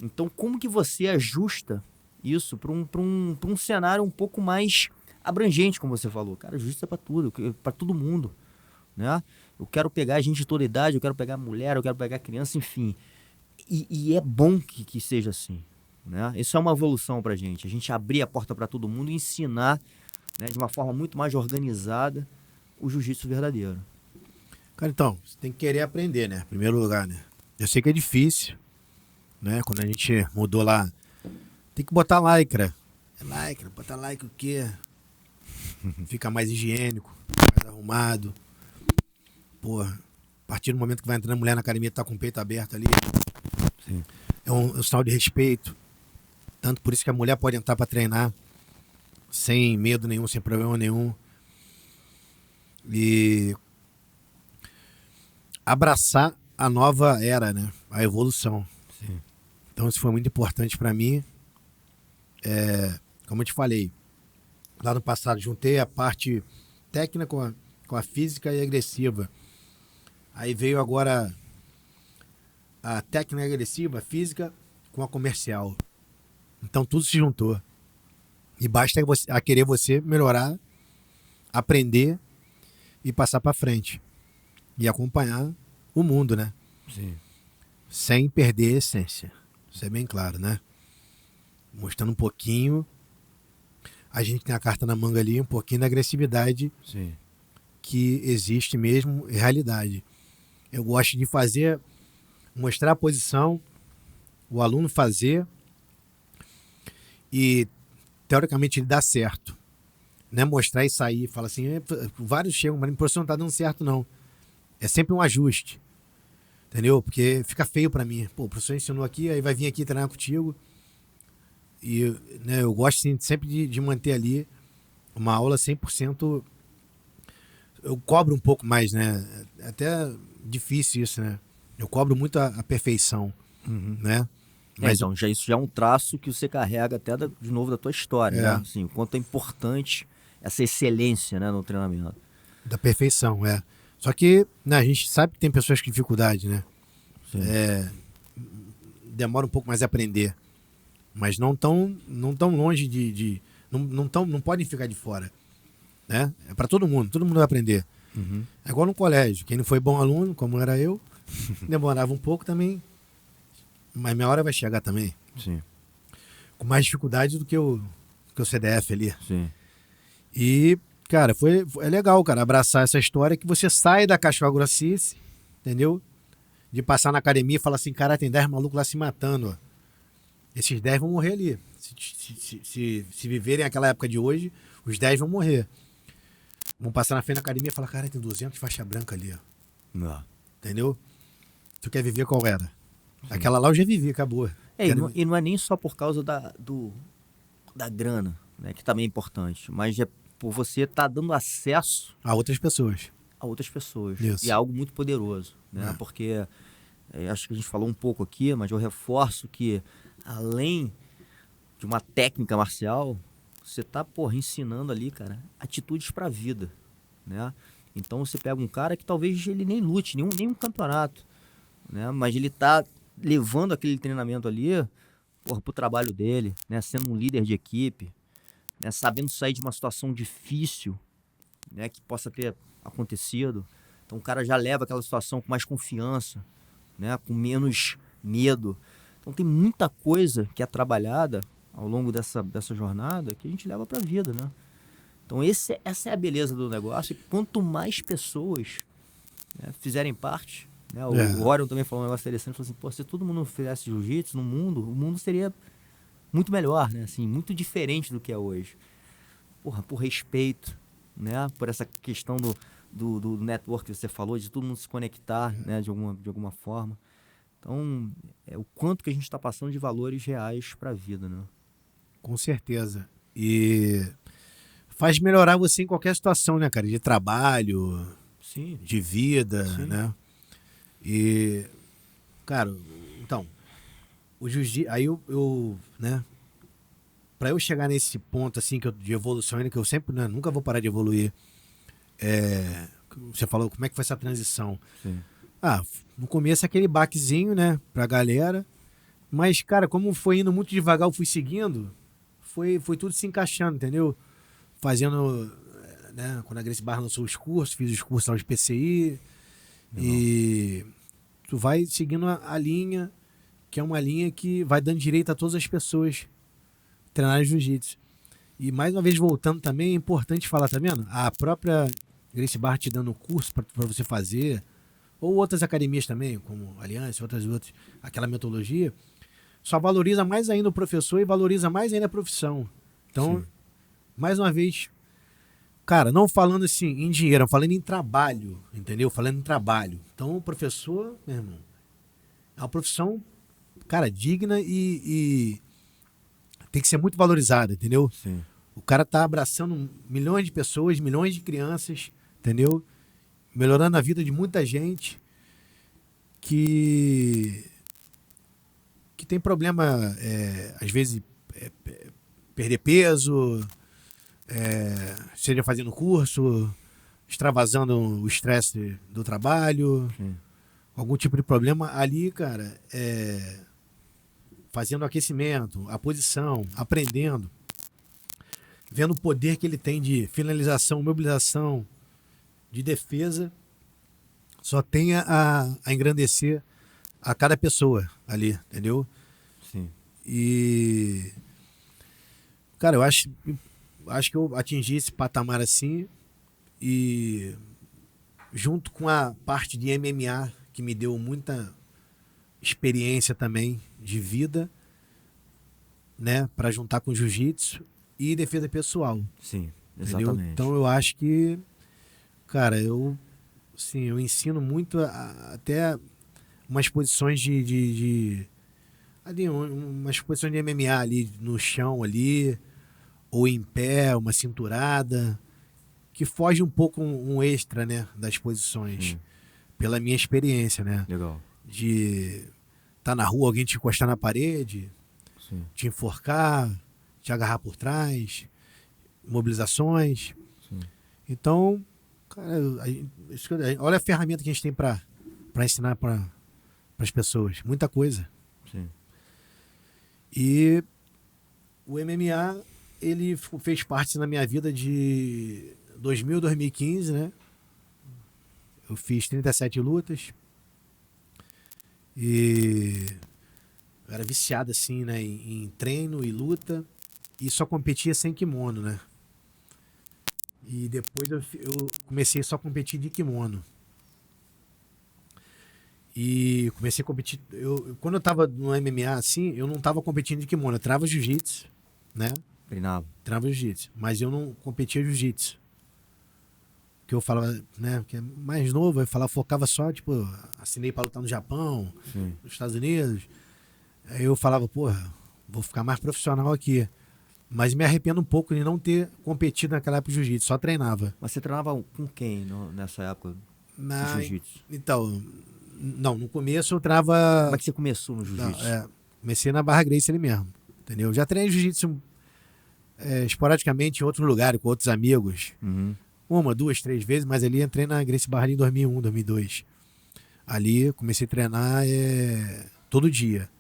Então, como que você ajusta isso para um cenário um pouco mais abrangente, como você falou? Cara, justiça é para tudo, para todo mundo, né? Eu quero pegar gente de toda idade, eu quero pegar mulher, eu quero pegar criança, enfim. E é bom que seja assim, né? Isso é uma evolução para a gente abrir a porta para todo mundo e ensinar, né, de uma forma muito mais organizada o jiu-jitsu verdadeiro. Cara, então, você tem que querer aprender, né? Em primeiro lugar, né? Eu sei que é difícil, né? Quando a gente mudou lá, tem que botar lycra. Lycra, botar lycra o quê? Fica mais higiênico, mais arrumado. Porra, a partir do momento que vai entrando mulher na academia, tá com o peito aberto ali. Sim. É um sinal de respeito. Tanto por isso que a mulher pode entrar pra treinar sem medo nenhum, sem problema nenhum. E abraçar a nova era, né? A evolução. Sim. Então isso foi muito importante para mim. Como eu te falei, lá no passado juntei a parte técnica com a física e agressiva. Aí veio agora a técnica agressiva, a física com a comercial. Então tudo se juntou. E basta a querer você melhorar, aprender e passar para frente. E acompanhar o mundo, né? Sim. Sem perder a essência. Isso é bem claro, né? Mostrando um pouquinho. A gente tem a carta na manga ali, um pouquinho da agressividade. Sim. Que existe mesmo em realidade. Eu gosto de mostrar a posição, o aluno fazer e teoricamente ele dá certo. Não é mostrar e sair, fala assim, vários chegam, mas o professor não tá dando certo não. É sempre um ajuste, entendeu? Porque fica feio pra mim. Pô, o professor ensinou aqui, aí vai vir aqui treinar contigo. E, né, eu gosto sempre de manter ali uma aula 100%. Eu cobro um pouco mais, né? É até difícil isso, né? Eu cobro muito a perfeição, né? Mas então, isso já é um traço que você carrega até de novo da tua história, né? Assim, o quanto é importante essa excelência, né, no treinamento. Da perfeição, Só que, né, a gente sabe que tem pessoas com dificuldade, né? Demora um pouco mais a aprender. Mas não tão longe não podem ficar de fora. Né? É para todo mundo vai aprender. É igual no colégio. Quem não foi bom aluno, como era eu, demorava um pouco também. Mas minha hora vai chegar também. Sim. Com mais dificuldade do que o CDF ali. Sim. E, cara, é legal, cara, abraçar essa história que você sai da casca-grossice, entendeu? De passar na academia e falar assim, cara, tem 10 malucos lá se matando, ó. Esses 10 vão morrer ali. Se viverem aquela época de hoje, os 10 vão morrer. Vão passar na frente da academia e falar, cara, tem 200 faixa branca ali, ó. Não. Entendeu? Tu quer viver qual era? Sim. Aquela lá eu já vivi, acabou. E não é nem só por causa da grana, né, que também é importante, mas é por você estar dando acesso a outras pessoas. Isso. E é algo muito poderoso, né? Porque acho que a gente falou um pouco aqui, mas eu reforço que além de uma técnica marcial, você tá, ensinando ali, cara, atitudes pra vida, né? Então você pega um cara que talvez ele nem lute, nenhum campeonato, né? Mas ele tá levando aquele treinamento ali, pro trabalho dele, né? Sendo um líder de equipe, né? Sabendo sair de uma situação difícil, né, que possa ter acontecido. Então o cara já leva aquela situação com mais confiança, né, com menos medo. Então tem muita coisa que é trabalhada ao longo dessa jornada que a gente leva para a vida, né? Então essa é a beleza do negócio. E quanto mais pessoas, né, fizerem parte, né? O Orion também falou um negócio interessante, falou assim, pô, se todo mundo fizesse jiu-jitsu no mundo, o mundo seria muito melhor, né? Assim, muito diferente do que é hoje. Porra, por respeito, né? Por essa questão do network que você falou, de todo mundo se conectar, né? De alguma forma. Então, o quanto que a gente está passando de valores reais para a vida, né? Com certeza. E faz melhorar você em qualquer situação, né, cara? De trabalho, sim, de vida, sim, né? E, cara, então, o jiu-jitsu, aí eu, né? Pra eu chegar nesse ponto, assim, de evolução ainda, que eu sempre, né, nunca vou parar de evoluir. Você falou, como é que foi essa transição? sim. No começo aquele baquezinho, né, pra galera. Mas, cara, como foi indo muito devagar, eu fui seguindo, foi tudo se encaixando, entendeu? Fazendo, né, quando a Gracie Barra lançou os cursos, fiz os cursos lá de PCI. E tu vai seguindo a linha, que é uma linha que vai dando direito a todas as pessoas treinarem jiu-jitsu. E mais uma vez voltando também, é importante falar, tá vendo? A própria Gracie Barra te dando curso para você fazer, ou outras academias também, como Aliança, outras, aquela metodologia, só valoriza mais ainda o professor e valoriza mais ainda a profissão. Então, sim, mais uma vez, cara, não falando assim em dinheiro, falando em trabalho, entendeu? Falando em trabalho. Então, o professor, meu irmão, é uma profissão, cara, digna e tem que ser muito valorizada, entendeu? Sim. O cara tá abraçando milhões de pessoas, milhões de crianças, entendeu? Melhorando a vida de muita gente que tem problema, às vezes, perder peso, seja fazendo curso, extravasando o estresse do trabalho, sim, algum tipo de problema ali, cara, fazendo aquecimento, a posição, aprendendo, vendo o poder que ele tem de finalização, mobilização, de defesa, só tem a engrandecer a cada pessoa ali, entendeu? sim. E, cara, eu acho que eu atingi esse patamar assim, e junto com a parte de MMA, que me deu muita experiência também de vida, né, para juntar com jiu-jitsu e defesa pessoal. Sim, entendeu? exatamente. Então eu acho que, cara, eu ensino muito até umas posições umas posições de MMA ali no chão ali, ou em pé, uma cinturada, que foge um pouco um extra, né, das posições. Sim. Pela minha experiência, né? Legal. De tá na rua, alguém te encostar na parede, sim, te enforcar, te agarrar por trás, mobilizações. sim. Então, cara, olha a ferramenta que a gente tem para ensinar para as pessoas. Muita coisa. Sim. E o MMA, ele fez parte na minha vida de 2000 a 2015, né? Eu fiz 37 lutas. E eu era viciado, assim, né? Em treino e luta. E só competia sem kimono, né? E depois eu comecei só a competir de kimono. E comecei a competir... Quando eu tava no MMA, assim, eu não tava competindo de kimono. Eu treinava jiu-jitsu, né? Treinava jiu-jitsu. Mas eu não competia jiu-jitsu. Que eu falava, né? Que é mais novo, eu falava, focava só, tipo... Assinei pra lutar no Japão, sim, nos Estados Unidos. Aí eu falava, porra, vou ficar mais profissional aqui. Mas me arrependo um pouco de não ter competido naquela época de jiu-jitsu, só treinava. Mas você treinava com quem nessa época de jiu-jitsu? Então, não, no começo eu treinava... Como é que você começou no jiu-jitsu? Comecei na Barra Gracie ali mesmo, entendeu? Já treinei jiu-jitsu esporadicamente em outro lugar, com outros amigos. Uhum. 1, 2, 3 vezes, mas ali entrei na Gracie Barra em 2001, 2002. Ali comecei a treinar todo dia.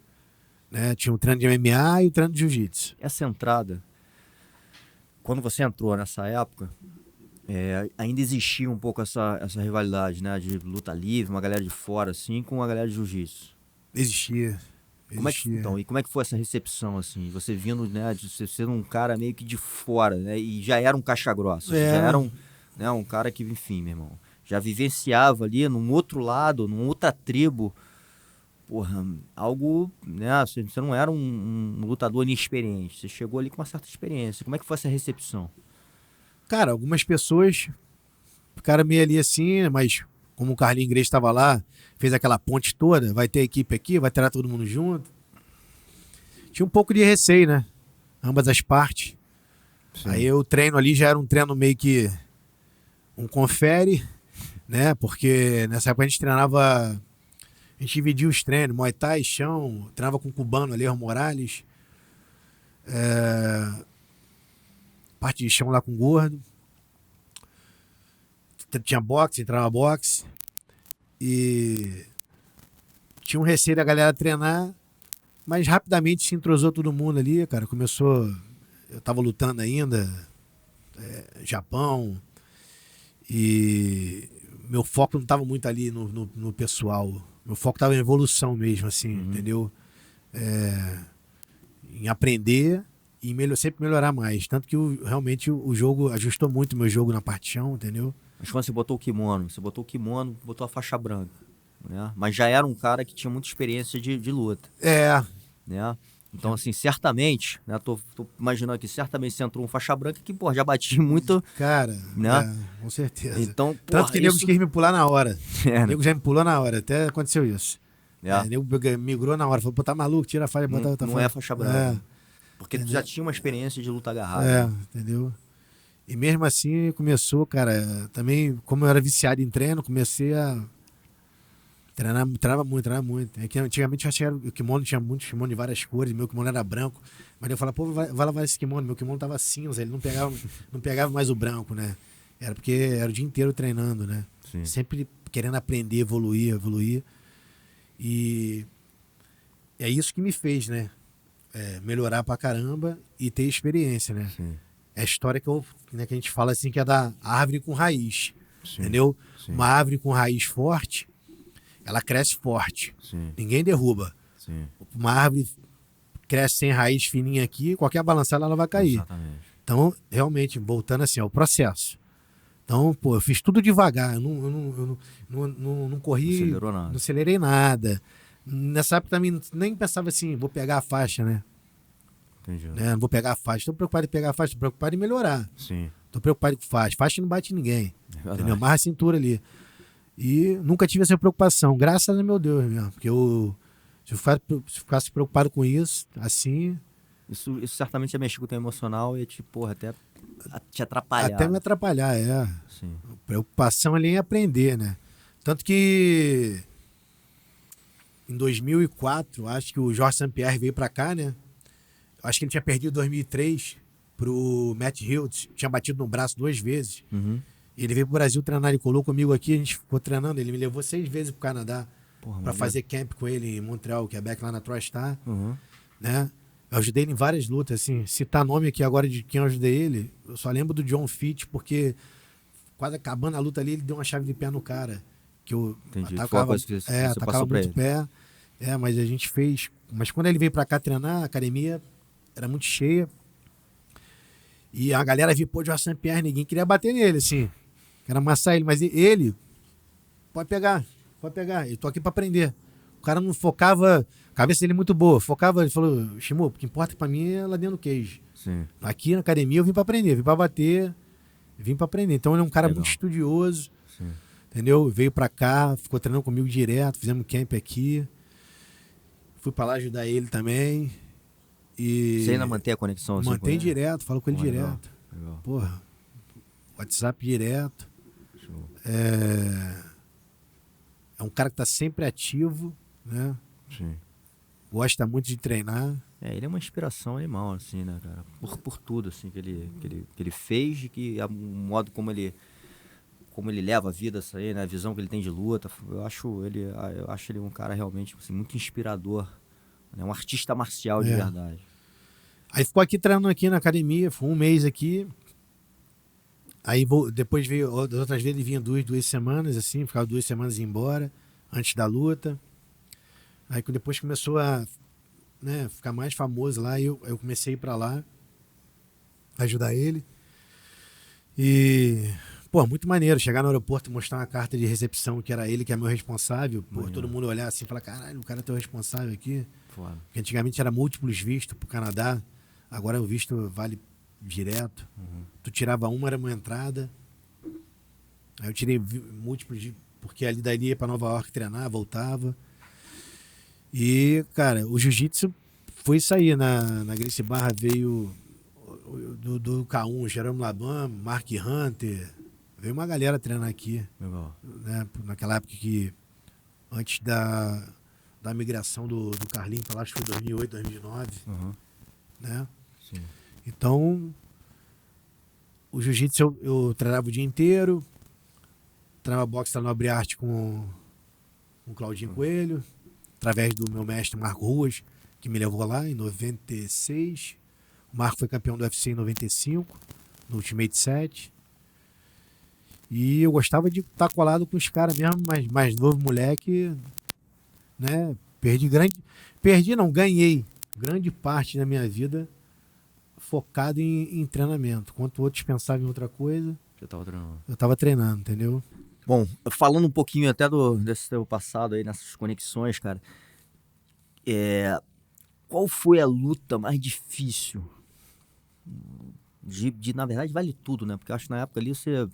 Né? Tinha um treino de MMA e o treino de jiu-jitsu. Essa entrada, quando você entrou nessa época, ainda existia um pouco essa rivalidade, né? De luta livre, uma galera de fora, assim, com a galera de jiu-jitsu. Existia. Então, e como é que foi essa recepção, assim? Você vindo, né, de você ser um cara meio que de fora, né? E já era um caixa grossa, já era um cara que, enfim, meu irmão, já vivenciava ali num outro lado, numa outra tribo, porra, algo, né? Você não era um lutador inexperiente, você chegou ali com uma certa experiência. Como é que foi essa recepção? Cara, algumas pessoas ficaram meio ali assim, mas como o Carlinhos Inglês estava lá, fez aquela ponte toda, vai ter equipe aqui, vai treinar todo mundo junto. Tinha um pouco de receio, né? Ambas as partes. Sim. Aí o treino ali já era um treino meio que um confere, né? Porque nessa época a gente treinava, a gente dividia os treinos, Muay Thai, chão, treinava com o cubano ali, o Morales. Parte de chão lá com o gordo. Tinha boxe, entrava boxe. E tinha um receio da galera treinar, mas rapidamente se entrosou todo mundo ali, cara. Começou, eu tava lutando ainda, Japão, e meu foco não tava muito ali no pessoal. Meu foco tava em evolução mesmo, assim, entendeu? Em aprender e sempre melhorar mais. Tanto que realmente o jogo ajustou muito o meu jogo na parte de chão, entendeu? Mas quando você botou o kimono, botou a faixa branca, né? Mas já era um cara que tinha muita experiência de luta. Né? Então, assim, certamente, né? Tô imaginando aqui, certamente você entrou um faixa branca que, pô, já bati muito. Cara, né? Com certeza. Então, tanto que nego quis me pular na hora. Né? O nego já me pulou na hora, até aconteceu isso. O nego migrou na hora, falou, pô, tá maluco, tira a faixa, bota outra faixa. Não é faixa branca. Porque tu já tinha uma experiência de luta agarrada. Né? Entendeu? E mesmo assim começou, cara, também, como eu era viciado em treino, comecei a treinava muito. É que antigamente eu achei que o kimono tinha muitos kimono de várias cores, meu kimono era branco, mas eu falava, pô, vai lavar esse kimono, meu kimono tava cinza, ele não pegava mais o branco, né? Era porque era o dia inteiro treinando, né? Sim. Sempre querendo aprender, evoluir. E é isso que me fez, né? Melhorar pra caramba e ter experiência, né? Sim. É a história que a gente fala assim, que é da árvore com raiz. Sim. Entendeu? Sim. Uma árvore com raiz forte, ela cresce forte. Sim. Ninguém derruba. Sim. Uma árvore cresce sem raiz fininha aqui, qualquer balançada ela vai cair. Exatamente. Então, realmente, voltando assim, ao processo. Então, pô, eu fiz tudo devagar. Eu não corri, não acelerou nada. Não acelerei nada. Nessa época também nem pensava assim, vou pegar a faixa, né? Entendi. Não vou pegar a faixa. Estou preocupado em pegar a faixa, estou preocupado em melhorar. Sim. Estou preocupado com faixa. Faixa não bate ninguém. É, entendeu? Marra a cintura ali. E nunca tive essa preocupação. Graças a meu Deus mesmo. Porque se eu ficasse preocupado com isso, assim... Isso certamente ia mexer com o teu emocional e até te atrapalhar. Até me atrapalhar, Sim. A preocupação ali em aprender, né? Tanto que em 2004, acho que o Jorge St-Pierre veio pra cá, né? Acho que ele tinha perdido em 2003 pro Matt Hiltz. Tinha batido no braço 2 vezes. Uhum. E ele veio pro Brasil treinar, ele colou comigo aqui, a gente ficou treinando. Ele me levou 6 vezes pro Canadá pra fazer camp com ele em Montreal, Quebec, lá na TriStar. Uhum. Né? Eu ajudei ele em várias lutas, assim. Citar nome aqui agora de quem eu ajudei ele, eu só lembro do John Fitch, porque quase acabando a luta ali, ele deu uma chave de pé no cara. Que eu Entendi. atacava, Atacava muito pé. Mas a gente fez. Mas quando ele veio pra cá treinar, a academia era muito cheia. E a galera viu, pô, Jorge St-Pierre, ninguém queria bater nele, assim. Quero amassar ele, mas ele pode pegar. Eu tô aqui pra aprender. O cara não focava, a cabeça dele é muito boa, focava, ele falou, Shimu, o que importa pra mim é lá dentro do cage. Sim. Aqui na academia eu vim pra aprender, vim pra bater, vim pra aprender. Então ele é um cara muito estudioso, Sim. entendeu? Veio pra cá, ficou treinando comigo direto, fizemos camp aqui. Fui pra lá ajudar ele também. E você ainda mantém a conexão assim? Mantém direto, falo com ele direto. Legal. Porra, WhatsApp direto. Show. É um cara que tá sempre ativo, né? Sim. Gosta muito de treinar. Ele é uma inspiração animal, assim, né, cara? Por tudo, assim, que ele fez, e que o modo como ele leva a vida, isso aí, né? A visão que ele tem de luta. Eu acho ele um cara realmente assim, muito inspirador. Né? Um artista marcial de verdade. Aí ficou aqui treinando aqui na academia, foi 1 mês aqui. Aí depois veio, das outras vezes ele vinha 2 semanas, assim, ficava 2 semanas e ia embora, antes da luta. Aí depois começou a, né, ficar mais famoso lá, eu comecei a ir pra lá, ajudar ele. E, pô, muito maneiro, chegar no aeroporto e mostrar uma carta de recepção que era ele que é meu responsável, pô, todo mundo olhar assim e falar, caralho, o cara é teu responsável aqui. Foda. Porque antigamente era múltiplos vistos pro Canadá, agora o visto vale direto. Tu tirava uma, era uma entrada. Aí eu tirei múltiplos, porque ali dali ia pra Nova York treinar, voltava. E, cara, o jiu-jitsu foi isso aí. Na Gracie Barra veio do K1, Jerome Laban, Mark Hunter. Veio uma galera treinar aqui. Legal. Né, naquela época que, antes da migração do Carlinhos pra lá, acho que foi 2008, 2009. Né? Sim. Então, o jiu-jitsu eu treinava o dia inteiro, treinava boxe da Nobre Arte com o Claudinho Coelho, através do meu mestre Marco Ruas, que me levou lá em 96. O Marco foi campeão do UFC em 95, no Ultimate 7. E eu gostava de estar colado com os caras mesmo, mais novo moleque, né? Ganhei grande parte da minha vida focado em treinamento. Enquanto outros pensavam em outra coisa, Você tava treinando. eu tava treinando, entendeu? Bom, falando um pouquinho até desse teu passado aí, nessas conexões, cara, qual foi a luta mais difícil? Na verdade, vale tudo, né? Porque eu acho que na época ali você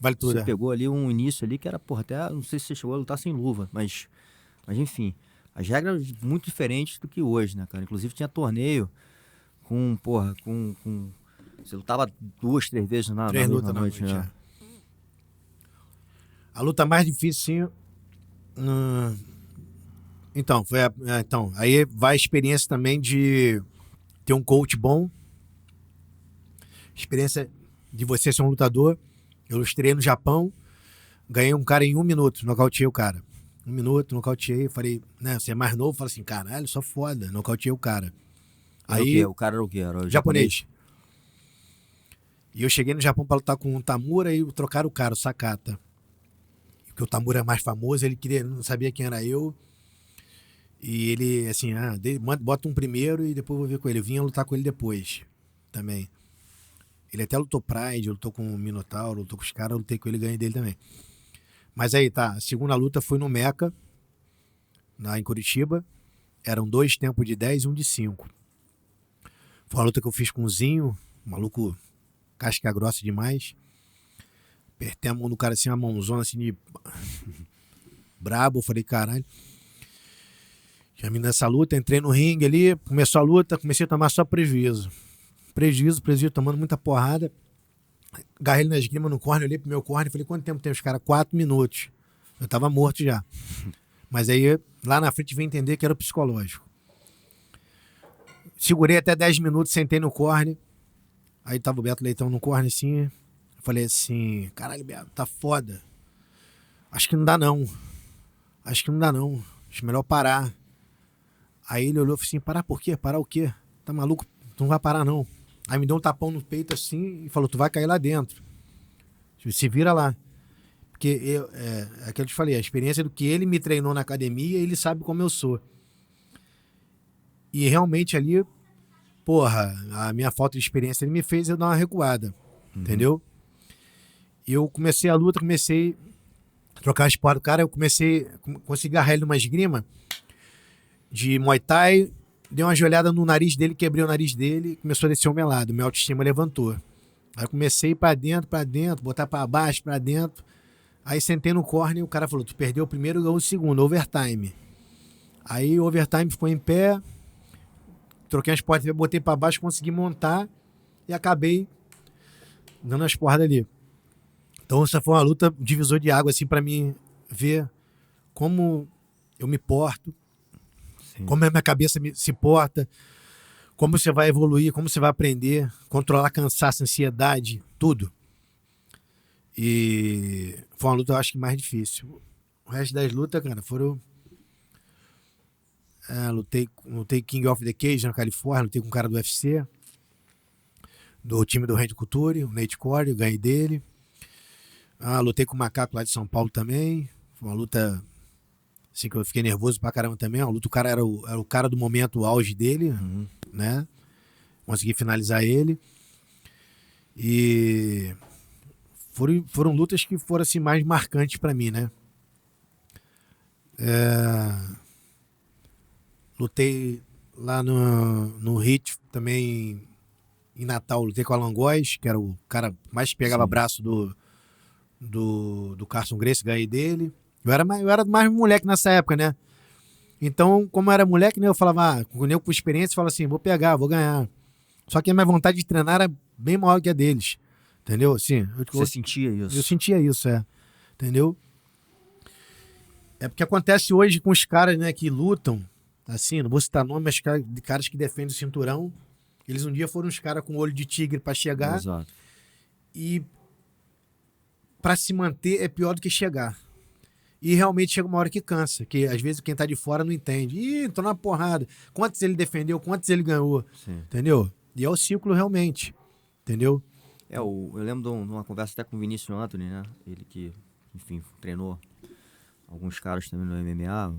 pegou ali um início ali que era, porra, até não sei se você chegou a lutar sem luva, mas enfim, as regras muito diferentes do que hoje, né, cara? Inclusive tinha torneio com você lutava 2, 3 vezes na lutas na noite, né? A luta mais difícil, então, aí vai a experiência também de ter um coach bom, experiência de você ser um lutador. Eu estreiei no Japão, ganhei um cara em 1 minuto, nocauteei o cara. 1 minuto, nocauteei, falei, né, você é mais novo, falei assim, caralho, sou foda, nocauteei o cara. Aí, o cara era o quê? Era o japonês. E eu cheguei no Japão pra lutar com o Tamura e trocaram o cara, o Sakata. Porque o Tamura é mais famoso, ele não sabia quem era eu. E ele, assim, bota um primeiro e depois vou ver com ele. Eu vinha lutar com ele depois, também. Ele até lutou Pride, lutou com o Minotauro, lutou com os caras, eu lutei com ele e ganhei dele também. Mas aí, tá, a segunda luta foi no Meca, em Curitiba. Eram 2 tempos de 10 e um de 5. Foi uma luta que eu fiz com o Zinho, maluco casca grossa demais. Apertei a mão do cara assim, uma mãozona assim de brabo. Eu falei, caralho. Já me nessa luta, entrei no ringue ali, começou a luta, comecei a tomar só prejuízo. Prejuízo, tomando muita porrada. Agarrei ele na esgrima no corner, olhei pro meu corner e falei, quanto tempo tem os caras? 4 minutos. Eu tava morto já. Mas aí, lá na frente, vim entender que era o psicológico. Segurei até 10 minutos, sentei no corner. Aí tava o Beto Leitão no corner assim. Eu falei assim, caralho, Beto, tá foda. Acho que não dá não. Acho melhor parar. Aí ele olhou e falou assim, parar por quê? Parar o quê? Tá maluco? Tu não vai parar não. Aí me deu um tapão no peito assim e falou, tu vai cair lá dentro. Se vira lá. Porque é que eu te falei, a experiência do que ele me treinou na academia, ele sabe como eu sou. E realmente ali, porra, a minha falta de experiência ele me fez eu dar uma recuada. Entendeu? Eu comecei a luta, comecei a trocar as porras do cara, eu consegui agarrar ele numa esgrima de Muay Thai, dei uma joelhada no nariz dele, quebrei o nariz dele, começou a descer o melado, minha autoestima levantou. Aí eu comecei pra dentro, botar pra baixo, pra dentro. Aí sentei no corner e o cara falou, tu perdeu o primeiro e ganhou o segundo, overtime. Aí o overtime ficou em pé, troquei as portas, botei pra baixo, consegui montar e acabei dando as porradas ali. Então essa foi uma luta, um divisor de água, assim, pra mim ver como eu me porto, como a minha cabeça se porta, como você vai evoluir, como você vai aprender, controlar cansaço, ansiedade, tudo. E foi uma luta, eu acho que mais difícil. O resto das lutas, cara, foram... lutei King of the Cage na Califórnia, lutei com um cara do UFC, do time do Randy Couture, o Nate Corey, eu ganhei dele. Lutei com o Macaco lá de São Paulo também. Foi uma luta assim que eu fiquei nervoso pra caramba também. Uma luta, o cara era o cara do momento, o auge dele, né? Consegui finalizar ele. E foram lutas que foram assim, mais marcantes pra mim, né? Lutei lá no HIT também em Natal. Lutei com o Alan Góes, que era o cara que mais pegava braço do Carson Gracie, ganhei dele. Eu era mais moleque nessa época, né? Então, como eu era moleque, né, eu falava, com experiência, eu falava assim, vou pegar, vou ganhar. Só que a minha vontade de treinar era bem maior que a deles. Entendeu? Assim, Você sentia isso? Eu sentia isso, entendeu? É porque acontece hoje com os caras, né, que lutam, assim, não vou citar nome, mas caras que defendem o cinturão. Eles um dia foram uns caras com olho de tigre pra chegar. Exato. E pra se manter é pior do que chegar. E realmente chega uma hora que cansa, que às vezes quem tá de fora não entende. Ih, entrou na porrada. Quantos ele defendeu, quantos ele ganhou. Sim. Entendeu? E é o ciclo realmente. Entendeu? Eu lembro de uma conversa até com o Vinícius Anthony, né? Ele que, enfim, treinou alguns caras também no MMA.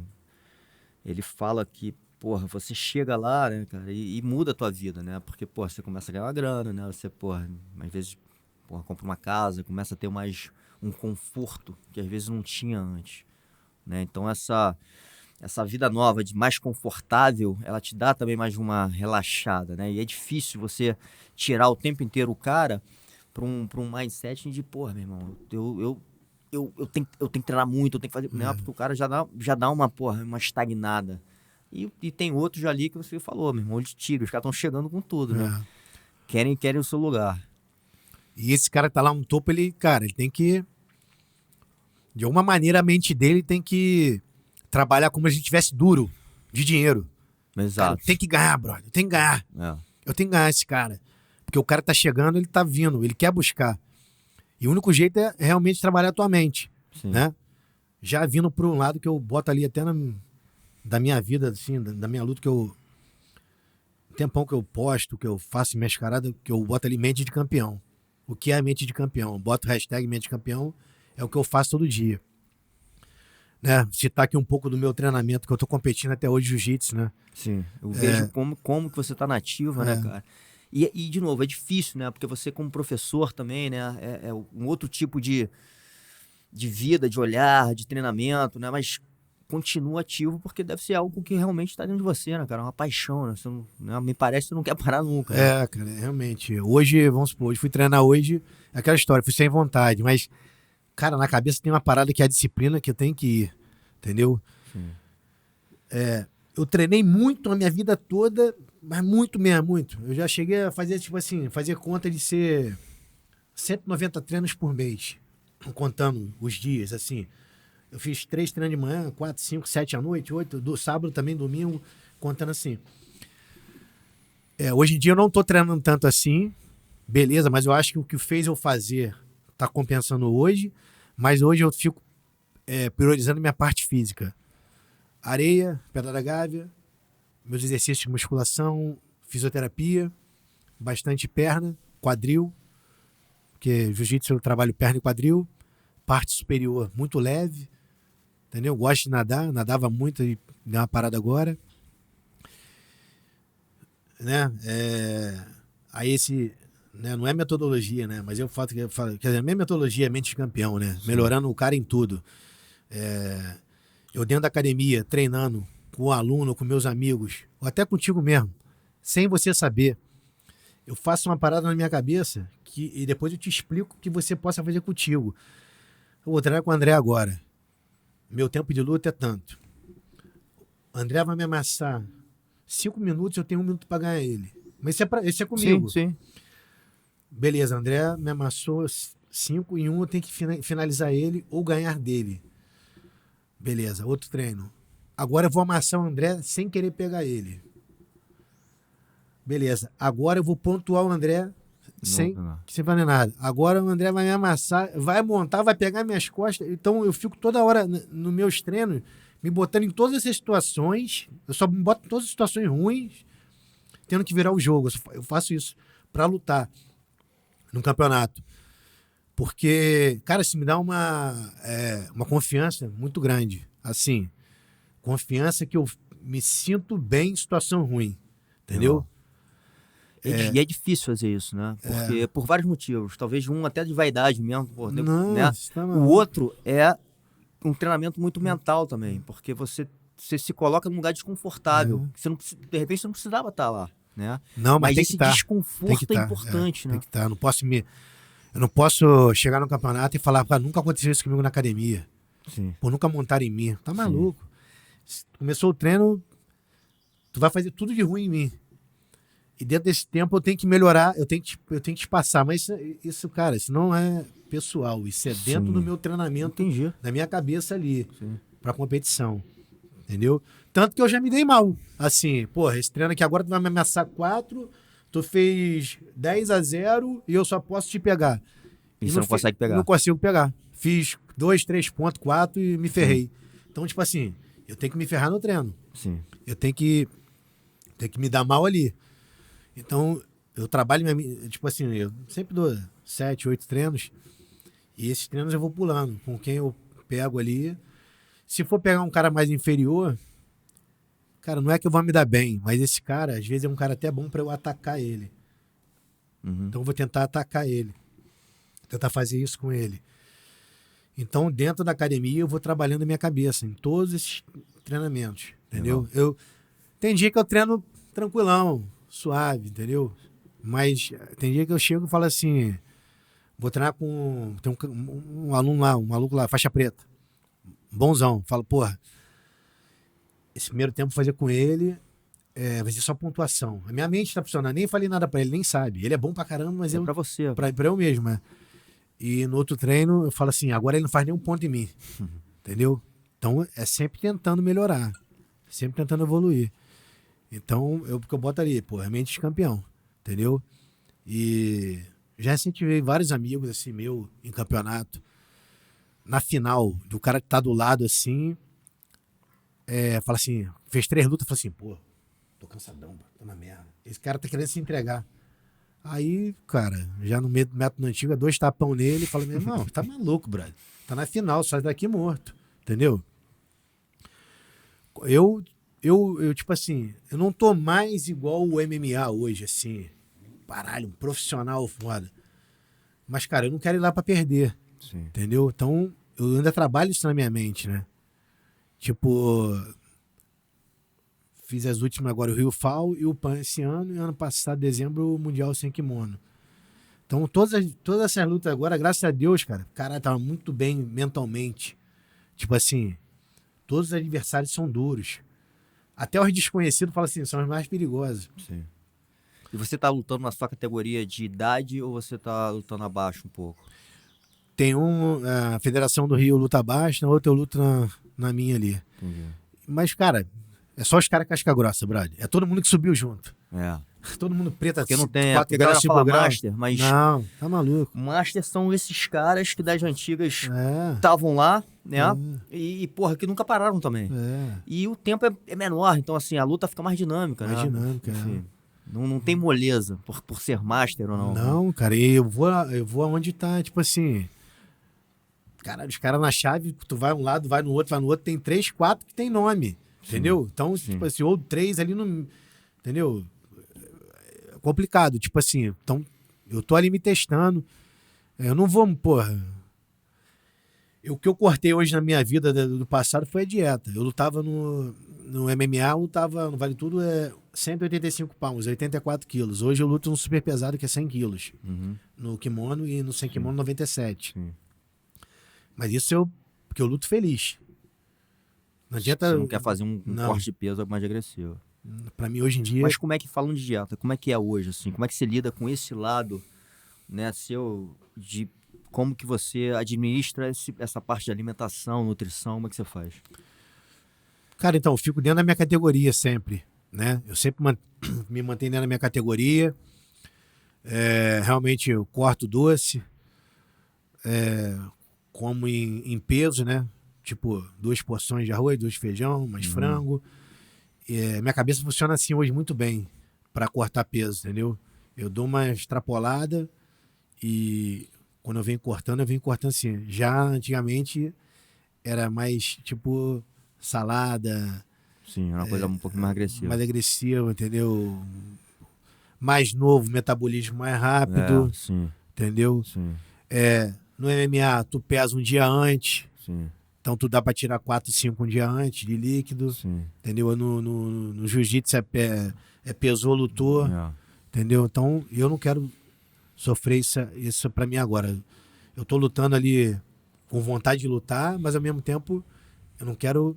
Ele fala que, porra, você chega lá, né, cara, e muda a tua vida, né? Porque, porra, você começa a ganhar uma grana, né? Você, porra, às vezes, porra, compra uma casa, começa a ter mais um conforto que às vezes não tinha antes, né? Então essa vida nova, de mais confortável, ela te dá também mais uma relaxada, né? E é difícil você tirar o tempo inteiro o cara para um mindset de, porra, meu irmão, eu tenho que treinar muito, eu tenho que fazer, né? Porque o cara já dá uma, porra, uma estagnada. E tem outros ali que você falou, meu irmão, olho de tigre, os caras estão chegando com tudo, né? Querem o seu lugar. E esse cara que tá lá no topo, ele tem que, de alguma maneira, a mente dele tem que trabalhar como se ele tivesse duro de dinheiro. Exato. Cara, tem que ganhar, brother. Tem que ganhar. Eu tenho que ganhar esse cara. Porque o cara tá chegando, ele tá vindo, ele quer buscar. E o único jeito é realmente trabalhar a tua mente. Sim. Né? Já vindo por um lado que eu boto ali até da minha vida, assim, da minha luta, que eu... tempão que eu posto, que eu faço minhas caradas, que eu boto ali mente de campeão. O que é a mente de campeão? Eu boto hashtag mente de campeão, é o que eu faço todo dia. Né? Citar aqui um pouco do meu treinamento, que eu tô competindo até hoje jiu-jitsu, né? Sim, eu vejo como que você tá nativa, né, cara? E, de novo, é difícil, né? Porque você, como professor também, né? É um outro tipo de vida, de olhar, de treinamento, né? Mas continua ativo porque deve ser algo que realmente está dentro de você, né, cara? Uma paixão, né? Você não, né? Me parece que você não quer parar nunca. Né? Cara, realmente. Hoje, vamos supor, fui treinar hoje, aquela história, fui sem vontade, mas, cara, na cabeça tem uma parada que é a disciplina que eu tenho que ir, entendeu? Sim. Eu treinei muito a minha vida toda, mas muito mesmo, muito. Eu já cheguei a fazer, tipo assim, fazer conta de ser 190 treinos por mês, contando os dias, assim. Eu fiz 3 treinos de manhã, 4, 5, 7 à noite, 8, do sábado também, domingo, contando assim. Hoje em dia eu não tô treinando tanto assim, beleza, mas eu acho que o que fez eu fazer tá compensando hoje, mas hoje eu fico priorizando minha parte física. Areia, pedra da gávea, meus exercícios de musculação, fisioterapia, bastante perna, quadril, porque jiu-jitsu eu trabalho perna e quadril, parte superior muito leve, entendeu? Gosto de nadar, nadava muito e deu uma parada agora. Né? Aí né, não é metodologia, né? Mas quer dizer, a minha metodologia é mente de campeão, né? Sim. Melhorando o cara em tudo. Eu dentro da academia, treinando com o aluno, com meus amigos, ou até contigo mesmo, sem você saber. Eu faço uma parada na minha cabeça e depois eu te explico o que você possa fazer contigo. Eu vou treinar com o André agora. Meu tempo de luta é tanto. O André vai me amassar 5 minutos, eu tenho 1 minuto para ganhar ele. Mas esse é comigo. Sim. Beleza, André me amassou 5 em 1, eu tenho que finalizar ele ou ganhar dele. Beleza, outro treino. Agora eu vou amassar o André sem querer pegar ele. Beleza, agora eu vou pontuar o André sem fazer nada. Agora o André vai me amassar, vai montar, vai pegar minhas costas. Então eu fico toda hora nos meus treinos, me botando em todas essas situações. Eu só me boto em todas as situações ruins, tendo que virar o jogo. Eu faço isso para lutar no campeonato. Porque, cara, isso me dá uma confiança muito grande. Assim, confiança que eu me sinto bem em situação ruim. Entendeu? E é difícil fazer isso, né? Porque por vários motivos. Talvez um até de vaidade mesmo. Não, né? você tá O maluco. outro é um treinamento muito mental também. Porque você se coloca num lugar desconfortável. Que você não, de repente você não precisava estar lá. Né? Não, mas tem esse que estar. desconforto é importante, né? Tem que estar. Eu não posso chegar no campeonato e falar, cara, nunca aconteceu isso comigo na academia. Sim. Por nunca montar em mim. Tá maluco. Começou o treino, tu vai fazer tudo de ruim em mim. E dentro desse tempo eu tenho que melhorar, eu tenho que te passar. Mas isso, cara, isso não é pessoal. Isso é dentro do meu treinamento, Entendi. da minha cabeça ali, pra competição. Entendeu? Tanto que eu já me dei mal. Assim, porra, esse treino aqui agora tu vai me ameaçar 4, tu fez 10-0 e eu só posso te pegar. E você não consegue pegar. Não consigo pegar. Fiz 2, 3 pontos, 4 e me ferrei. Então, tipo assim, eu tenho que me ferrar no treino. Sim. Eu tenho que me dar mal ali. Então, eu trabalho, tipo assim, eu sempre dou 7, 8 treinos. E esses treinos eu vou pulando. Com quem eu pego ali. Se for pegar um cara mais inferior, cara, não é que eu vou me dar bem, mas esse cara, às vezes, é um cara até bom para eu atacar ele. Então, eu vou tentar atacar ele. Tentar fazer isso com ele. Então, dentro da academia, eu vou trabalhando a minha cabeça em todos esses treinamentos, entendeu? Tem dia que eu treino tranquilão, suave, entendeu? Mas tem dia que eu chego e falo assim, vou treinar com... Tem um aluno lá, um maluco lá, faixa preta. Bonzão. Falo, porra, esse primeiro tempo fazer com ele vai ser só pontuação. A minha mente tá funcionando. Nem falei nada pra ele, nem sabe. Ele é bom pra caramba, mas É pra você. Pra eu mesmo, né? E no outro treino, eu falo assim, agora ele não faz nenhum ponto em mim. Entendeu? Então, é sempre tentando melhorar. Sempre tentando evoluir. Então, porque eu boto ali, pô, é mente de campeão. Entendeu? E já incentivei vários amigos, assim, meu, em campeonato. Na final, do cara que tá do lado, assim, fala assim, fez 3 lutas, fala assim, pô, tô cansadão, tô na merda. Esse cara tá querendo se entregar. Aí, cara, já no método antigo, 2 tapão nele, fala, meu irmão, tá maluco, brother. Tá na final, sai daqui morto. Entendeu? Eu, tipo assim, eu não tô mais igual o MMA hoje, assim, paralho, um profissional foda. Mas, cara, eu não quero ir lá pra perder. Sim. Entendeu? Então, eu ainda trabalho isso na minha mente, né? Tipo, fiz as últimas agora, o Rio Fal e o PAN esse ano, e ano passado, dezembro, o Mundial Sem Kimono. Então, todas essas lutas agora, graças a Deus, cara, tava muito bem mentalmente. Tipo assim, todos os adversários são duros. Até os desconhecidos, falam assim, são os mais perigosos. Sim. E você tá lutando na sua categoria de idade ou você tá lutando abaixo um pouco? Tem a Federação do Rio luta abaixo, na outra eu luto na minha ali. Entendi. Mas, cara, é só os caras casca grossa, brother. É todo mundo que subiu junto. Todo mundo preto. Porque não tem... 4 A galera graus, 5 fala graus. Master, mas... Não, tá maluco. Master são esses caras que das antigas estavam lá, né? E, porra, que nunca pararam também. E o tempo é menor, então, assim, a luta fica mais dinâmica, Mais né? dinâmica, Enfim, não tem moleza por ser Master ou não. Não, cara, e eu vou aonde tá, tipo assim... Cara, os caras na chave, tu vai um lado, vai no outro, tem 3, 4 que tem nome, entendeu? Então, tipo assim, ou 3 ali no... Entendeu? É complicado, tipo assim, então eu tô ali me testando, eu não vou, porra... O que eu cortei hoje na minha vida do passado foi a dieta. Eu lutava no MMA, lutava no Vale Tudo 185 pounds, 84 quilos. Hoje eu luto no super pesado que é 100 quilos. No kimono e no sem kimono 97. Mas isso porque eu luto feliz. Não adianta... Você não quer fazer um corte de peso mais agressivo. Pra mim, hoje em dia... Mas como é que, falando de dieta, como é que é hoje, assim? Como é que você lida com esse lado, né, seu, de como que você administra essa parte de alimentação, nutrição, como é que você faz? Cara, então, eu fico dentro da minha categoria sempre, né? Eu sempre me mantenho dentro da minha categoria. Realmente, eu corto doce, como em peso, né? Tipo, 2 porções de arroz, 2 de feijão, mais frango. Minha cabeça funciona assim hoje muito bem para cortar peso, entendeu? Eu dou uma extrapolada e quando eu venho cortando assim. Já antigamente era mais tipo salada, Sim, era uma coisa um pouco mais agressiva. mais agressiva, entendeu? Mais novo, metabolismo mais rápido, Sim, entendeu? sim, No MMA, tu pesa um dia antes, sim, então tu dá pra tirar 4, 5 um dia antes de líquido, sim. entendeu? No jiu-jitsu é pesou, lutou, É. entendeu? Então eu não quero sofrer isso pra mim agora. Eu tô lutando ali com vontade de lutar, mas ao mesmo tempo eu não quero.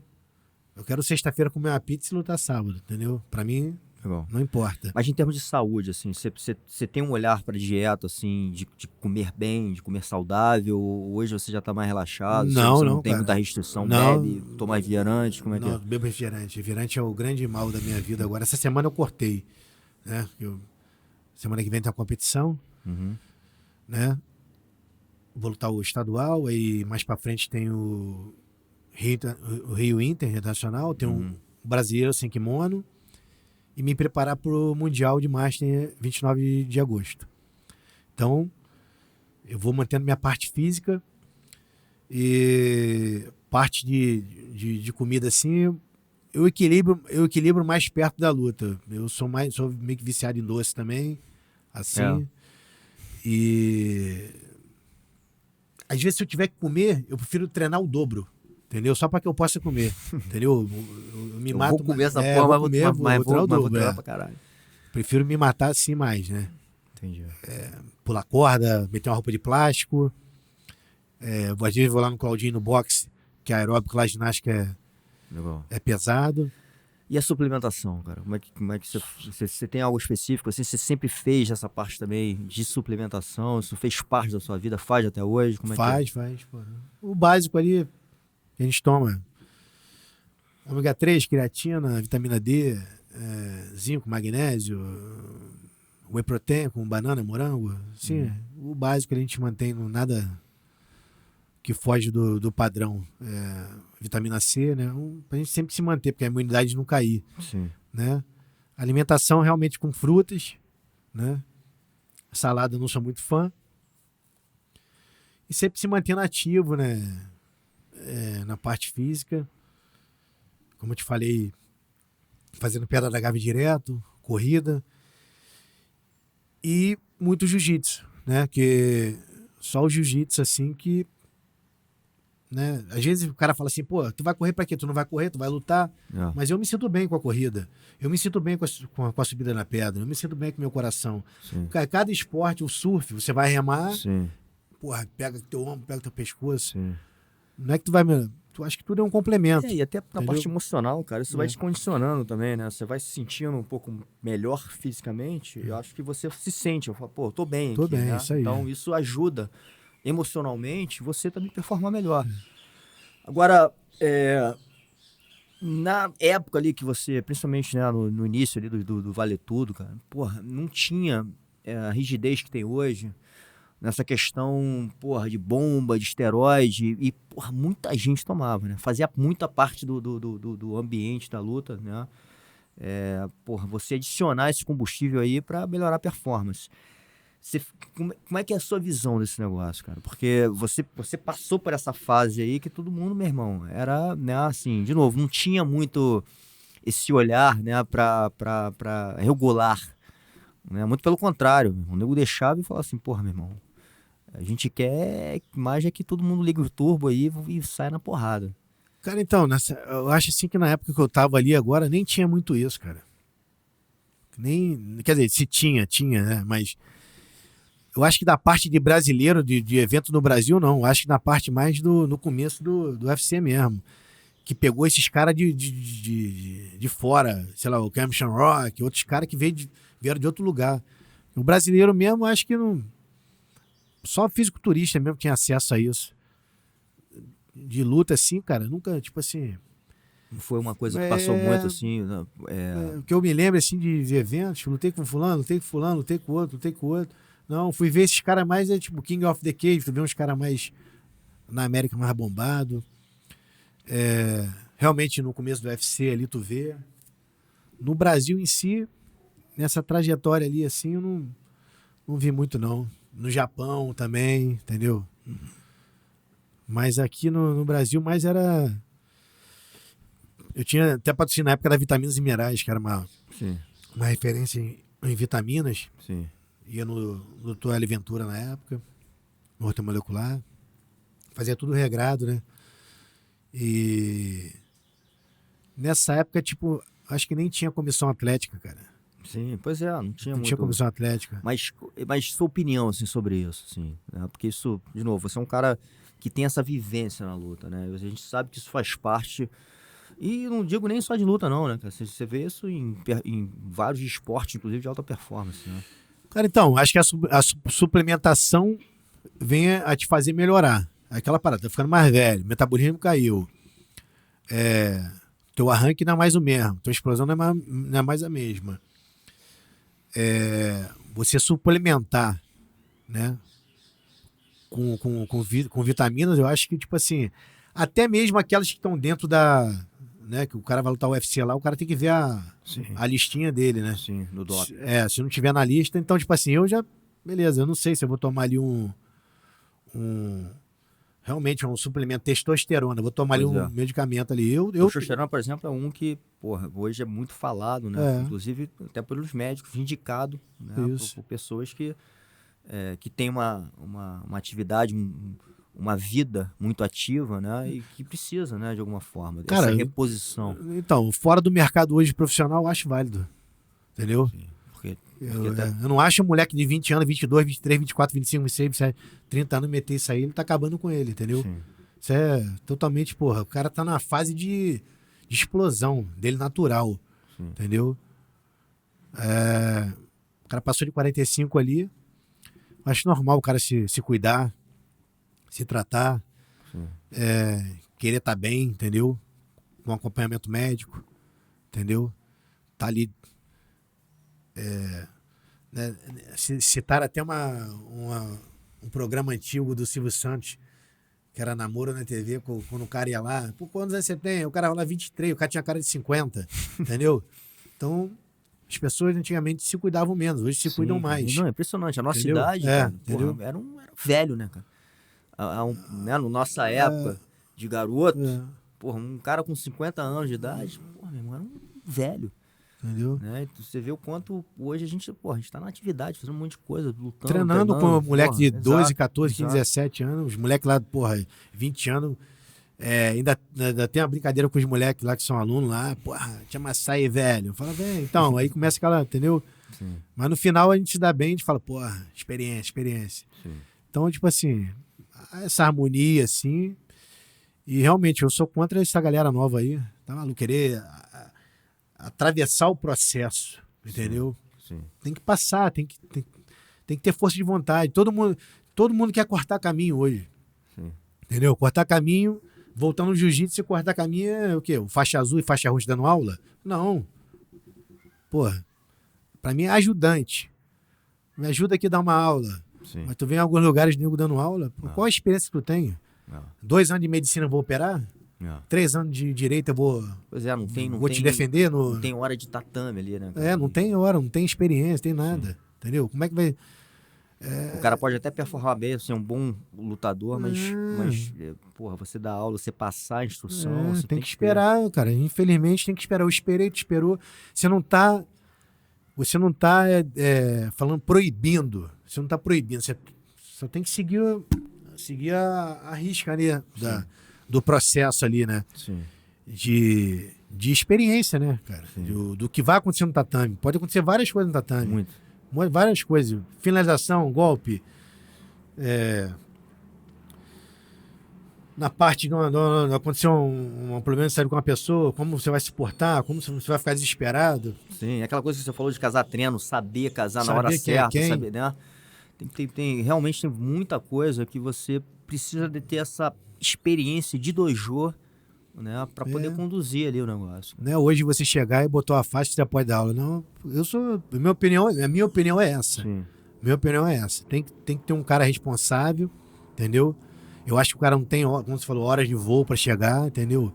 Eu quero sexta-feira comer uma pizza e lutar sábado, entendeu? Pra mim, Legal. não importa. Mas em termos de saúde, assim, você tem um olhar para dieta, assim, de comer bem, de comer saudável? Ou hoje você já tá mais relaxado? Não, você não, não tem cara. muita restrição, Não. bebe, toma refrigerante, como é que Não, é? bebo refrigerante. Refrigerante é o grande mal da minha vida agora. Essa semana eu cortei, né? Semana que vem tem a competição, Uhum. né? Vou lutar o estadual, aí mais pra frente tem o Rio Internacional, tem um brasileiro sem kimono e me preparar pro Mundial de Master 29 de agosto. Então, eu vou mantendo minha parte física e parte de comida assim, eu equilibro mais perto da luta. Eu sou meio que viciado em doce também, assim. E às vezes se eu tiver que comer, eu prefiro treinar o dobro. Entendeu? Só para que eu possa comer. Entendeu? Eu me Eu mato. vou comer essa vou porra, comer, vou treinar o mas vou dobro. treinar pra caralho. Prefiro me matar assim mais, né? Entendi. Pular corda, meter uma roupa de plástico. Às vezes vou lá no Claudinho no boxe, que é aeróbico lá, ginástica Legal. é pesado. E a suplementação, cara? Como é que você tem algo específico? Assim, você sempre fez essa parte também de suplementação? Isso fez parte da sua vida? Faz até hoje? Como é Faz. Pô. O básico ali que a gente toma: ômega 3, creatina, vitamina D, zinco, magnésio, whey protein com banana, morango. Sim, o básico a gente mantém, nada que foge do padrão. Vitamina C, né? Pra gente sempre se manter, porque a imunidade não cair. Sim. Né? Alimentação realmente com frutas, né? Salada não sou muito fã. E sempre se mantendo ativo, né? Na parte física. Como eu te falei, fazendo pedra da gávea direto, corrida. E muito jiu-jitsu, né? Que só o jiu-jitsu, assim, que... Né? Às vezes o cara fala assim, pô, tu vai correr pra quê? Tu não vai correr, tu vai lutar. Mas eu me sinto bem com a corrida. Eu me sinto bem com a subida na pedra. Eu me sinto bem com o meu coração. Cada esporte, o surf, você vai remar, porra, pega teu ombro, pega teu pescoço. Sim. Não é que tu vai... Tu acha que tudo é um complemento. E até na parte emocional, cara, isso vai te É. condicionando também, né? Você vai se sentindo um pouco melhor fisicamente. Eu acho que você se sente. Eu falo, pô, tô bem Tô aqui, bem, né? isso aí. Então isso ajuda emocionalmente você também performar melhor. Agora, na época ali que você, principalmente, né, no início ali do Vale Tudo, cara, porra, não tinha a rigidez que tem hoje nessa questão, porra, de bomba, de esteroide, e, porra, muita gente tomava, né? Fazia muita parte do ambiente da luta, né? Porra, você adicionar esse combustível aí para melhorar a performance. Como é que é a sua visão desse negócio, cara? Porque você passou por essa fase aí que todo mundo, meu irmão, era, né, assim, de novo, não tinha muito esse olhar, né, pra regular, né? Muito pelo contrário, o nego deixava e falava assim, porra, meu irmão, a gente quer mais é que todo mundo liga o turbo aí e sai na porrada. Cara, então, eu acho assim que na época que eu tava ali agora, nem tinha muito isso, cara. Quer dizer, se tinha, né? Mas eu acho que da parte de brasileiro, de evento no Brasil, não. Eu acho que na parte mais no começo do UFC mesmo. Que pegou esses caras de fora, sei lá, o Cam Shamrock, outros caras que vieram de outro lugar. O brasileiro mesmo, acho que não... Só fisiculturista mesmo tinha acesso a isso. De luta, assim, cara, nunca, tipo assim... Não foi uma coisa que passou muito, assim... O que eu me lembro, assim, de eventos, lutei com fulano, lutei com fulano, lutei com outro. Não, fui ver esses caras mais, tipo, King of the Cage, tu vê uns caras mais... Na América, mais bombado. Realmente, no começo do UFC ali, tu vê. No Brasil em si, nessa trajetória ali, assim, eu não vi muito, não. no Japão também, entendeu? Mas aqui no Brasil, mais era... Eu tinha até patrocínio na época da Vitaminas e Minerais, que era uma referência em vitaminas. Sim. Ia no Dr. L. Ventura na época, no ortomolecular. Fazia tudo regrado, né? E nessa época, tipo, acho que nem tinha comissão atlética, cara. Sim, pois é, não tinha muito... tinha comissão atlética. Mas sua opinião, assim, sobre isso, assim, né? Porque isso, de novo, você é um cara que tem essa vivência na luta, né? A gente sabe que isso faz parte... E não digo nem só de luta, não, né? Você vê isso em vários esportes, inclusive de alta performance, né? Cara, então, acho que a suplementação vem a te fazer melhorar. Aquela parada, tá ficando mais velho, metabolismo caiu. Teu arranque não é mais o mesmo, tua explosão não é mais a mesma. Você suplementar, né? Com vitaminas, eu acho que, tipo assim, até mesmo aquelas que estão dentro da... Né, que o cara vai lutar o UFC lá, o cara tem que ver a listinha dele, né? Sim, no doc. Se não tiver na lista, então, tipo assim, beleza, eu não sei se eu vou tomar ali realmente um suplemento testosterona, eu vou tomar ali um medicamento ali. O testosterona, por exemplo, é um que, porra, hoje é muito falado, né? Inclusive, até pelos médicos, indicado, né? Por pessoas que têm uma atividade, uma vida muito ativa, né? E que precisa, né, de alguma forma, dessa reposição. Então, fora do mercado hoje profissional, eu acho válido. Entendeu? Sim, porque eu não acho um moleque de 20 anos, 22, 23, 24, 25, 26, 27, 30 anos meter isso aí, ele tá acabando com ele, entendeu? Sim. Isso é totalmente, porra, o cara tá na fase de explosão dele natural, entendeu? O cara passou de 45 ali, acho normal o cara se cuidar, se tratar, querer estar bem, entendeu? Com acompanhamento médico, entendeu? Tá ali. Né? Citaram até um programa antigo do Silvio Santos, que era Namoro na TV, quando o cara ia lá. Pô, quantos anos você tem? O cara ia lá 23, o cara tinha cara de 50, entendeu? Então, as pessoas antigamente se cuidavam menos, hoje se cuidam mais. Não, é impressionante. A nossa idade, cara, porra, era um velho, né, cara? Né, na nossa época de garoto, porra, um cara com 50 anos de idade, porra, meu irmão, era um velho. Entendeu? Né? Você vê o quanto hoje a gente tá na atividade, fazendo um monte de coisa, lutando. Treinando com moleque de 12, 14, 15, exato. 17 anos, os moleques lá, porra, 20 anos. Ainda tem uma brincadeira com os moleques lá que são alunos lá, porra, te amassar aí, velho. Fala, velho, então, aí começa aquela, entendeu? Sim. Mas no final a gente se dá bem, a gente fala, porra, experiência. Sim. Então, tipo assim, essa harmonia, assim. E realmente, eu sou contra essa galera nova aí, tá maluco? Querer atravessar o processo, entendeu? Sim. Tem que passar, tem que ter força de vontade. Todo mundo quer cortar caminho hoje. Sim. Entendeu? Cortar caminho, voltando no jiu-jitsu, se cortar caminho é o quê? O faixa azul e faixa roxa dando aula? Não. Porra, pra mim é ajudante. Me ajuda aqui a dar uma aula. Sim. Mas tu vem em alguns lugares nego dando aula, pô, qual a experiência que tu tem? 2 anos de medicina eu vou operar? 3 anos de direito eu vou... Pois é, não tem te defender? Não tem hora de tatame ali, né? Cara? Não tem hora, não tem experiência, tem nada. Sim. Entendeu? Como é que vai... O cara pode até performar bem, ser um bom lutador, mas porra, você dá aula, você passar a instrução... Você tem que esperar, cara. Infelizmente tem que esperar. Eu esperei, tu esperou. Você não tá falando proibindo. Você não tá proibindo. Você só tem que seguir a risca ali do processo ali, né? Sim. De experiência, né, cara? Do que vai acontecer no tatame. Pode acontecer várias coisas no tatame. Muito. Várias coisas. Finalização, golpe. Na parte de acontecer um problema sério com uma pessoa, como você vai se portar, como você vai ficar desesperado. Sim, aquela coisa que você falou de casar treino, saber casar na hora certa, saber, né? Realmente tem muita coisa que você precisa de ter essa experiência de dojo, né, para poder conduzir ali o negócio. Não é hoje você chegar e botar a faixa e você pode dar aula. Não, a minha opinião é essa. Sim. Minha opinião é essa. Tem que ter um cara responsável, entendeu? Eu acho que o cara não tem, como você falou, horas de voo para chegar, entendeu?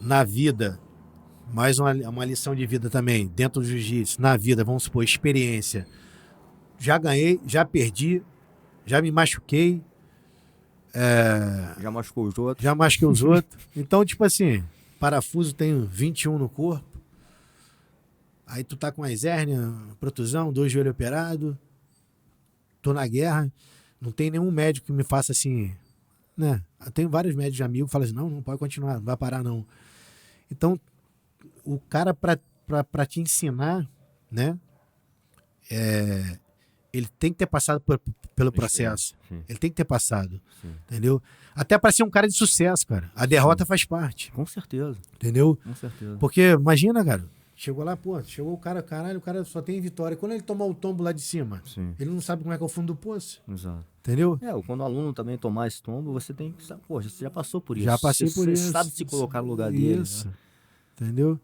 Na vida, Mais uma lição de vida também, dentro do jiu-jitsu, na vida, vamos supor, experiência. Já ganhei, já perdi, já me machuquei. Já machucou os outros. Já machuquei os outros. Então, tipo assim, parafuso tenho 21 no corpo. Aí tu tá com as hérnias, protusão, 2 joelhos operados. Tô na guerra. Não tem nenhum médico que me faça assim, né? Eu tenho vários médicos amigos que falam assim, não pode continuar, não vai parar não. Então, o cara pra te ensinar, né? Ele tem que ter passado pelo processo. Sim. Ele tem que ter passado. Sim. Entendeu? Até para ser um cara de sucesso, cara. A derrota faz parte. Com certeza. Entendeu? Com certeza. Porque, imagina, cara, chegou lá, pô, chegou o cara, caralho, o cara só tem vitória. Quando ele tomar o tombo lá de cima, Sim. ele não sabe como é que é o fundo do poço. Exato. Entendeu? Quando o aluno também tomar esse tombo, você tem que saber, poxa, você já passou por isso. Já passei por isso. Você sabe se colocar no lugar dele. Isso. Né? Entendeu?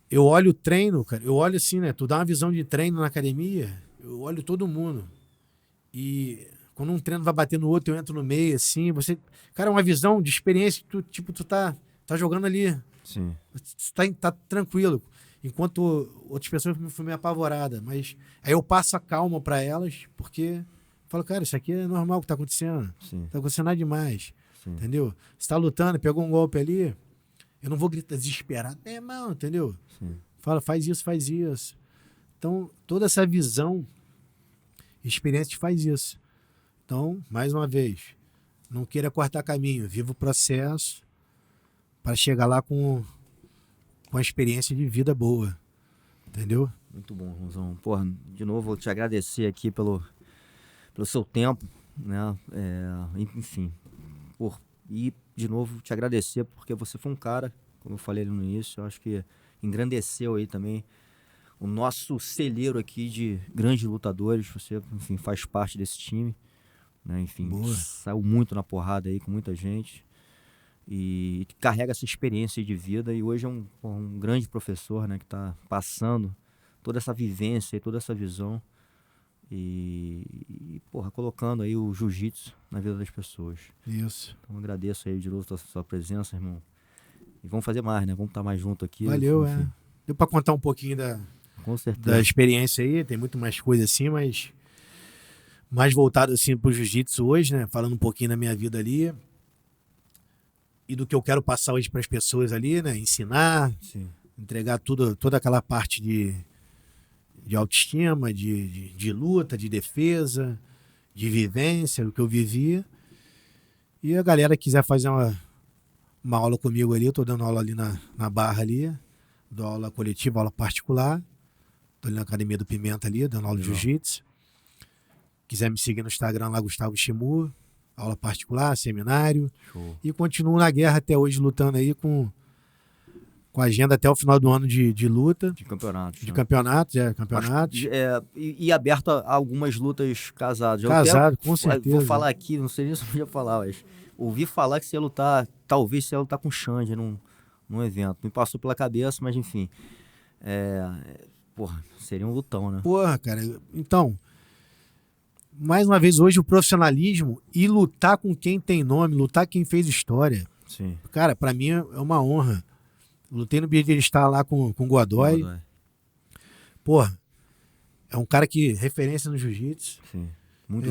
Eu olho o treino, cara, eu olho assim, né? Tu dá uma visão de treino na academia, eu olho todo mundo. E quando um treino vai bater no outro, eu entro no meio, assim, você... Cara, é uma visão de experiência que tu tá jogando ali. Sim. Tá tranquilo. Enquanto outras pessoas foram meio apavoradas. Mas aí eu passo a calma para elas, porque eu falo, cara, isso aqui é normal o que tá acontecendo. Sim. Não tá acontecendo nada demais. Sim. Entendeu? Você tá lutando, pegou um golpe ali, eu não vou gritar desesperado. Irmão, entendeu? Sim. Fala, faz isso, faz isso. Então, toda essa visão, experiência te faz isso. Então, mais uma vez, não queira cortar caminho, viva o processo para chegar lá com a experiência de vida boa. Entendeu? Muito bom, Ronzão. Porra, de novo, vou te agradecer aqui pelo seu tempo, né? Enfim, e de novo te agradecer porque você foi um cara, como eu falei ali no início, eu acho que engrandeceu aí também o nosso celeiro aqui de grandes lutadores. Você, enfim, faz parte desse time, né? Enfim, boa. Saiu muito na porrada aí com muita gente e carrega essa experiência de vida e hoje é um grande professor, né? Que está passando toda essa vivência e toda essa visão e colocando aí o jiu-jitsu na vida das pessoas. Isso. Então agradeço aí de novo a sua presença, irmão. E vamos fazer mais, né? Vamos estar mais junto aqui. Valeu, enfim. Deu para contar um pouquinho Com certeza. da experiência aí, tem muito mais coisa assim, mas mais voltado assim pro jiu-jitsu hoje, né? Falando um pouquinho da minha vida ali e do que eu quero passar hoje para as pessoas ali, né? Ensinar, Sim. entregar toda aquela parte de autoestima, de luta, de defesa, de vivência, do que eu vivia. E a galera que quiser fazer uma aula comigo ali, eu tô dando aula ali na Barra ali, dou aula coletiva, aula particular, tô ali na Academia do Pimenta ali, dando aula de jiu-jitsu. Quiser me seguir no Instagram lá, Gustavo Shimu, aula particular, seminário. Show. E continuo na guerra até hoje, lutando aí com agenda até o final do ano de luta. De campeonatos. De né? campeonatos. E aberto a algumas lutas casadas. Casado, com certeza. Vou falar aqui, não sei nem se eu podia falar, mas ouvi falar que você ia lutar, talvez você ia lutar com o Xande num evento. Me passou pela cabeça, mas enfim. Seria um lutão, né? Porra, cara. Então, mais uma vez, hoje o profissionalismo e lutar com quem tem nome, lutar com quem fez história. Sim. Cara, pra mim é uma honra. Lutei no Bienestar lá com o Godoy. Porra, é um cara que referência no jiu-jitsu. Sim. Muito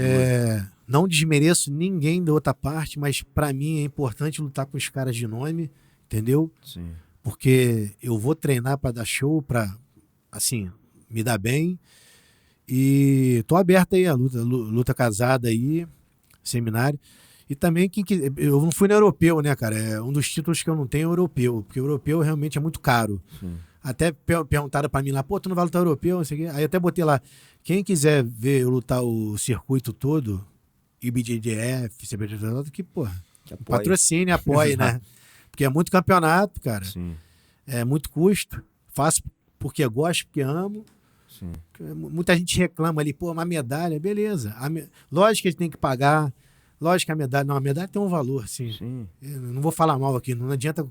não desmereço ninguém da outra parte, mas pra mim é importante lutar com os caras de nome, entendeu? Sim. Porque eu vou treinar pra dar show, pra, assim, me dar bem. E tô aberto aí a luta casada aí, seminário. E também, eu não fui no europeu, né, cara? É um dos títulos que eu não tenho é europeu, porque o europeu realmente é muito caro. Sim. Até perguntaram pra mim lá, pô, tu não vai lutar europeu, não sei o quê. Aí eu até botei lá, quem quiser ver eu lutar o circuito todo, IBJJF, CBJJ, que, pô, patrocine, apoie, né? Porque é muito campeonato, cara. Sim. É muito custo. Faço porque gosto, porque amo. Sim. Muita gente reclama ali, pô, uma medalha, beleza. Lógico que a gente tem que pagar. Lógico que a medalha tem um valor, sim. Sim. Eu não vou falar mal aqui, não adianta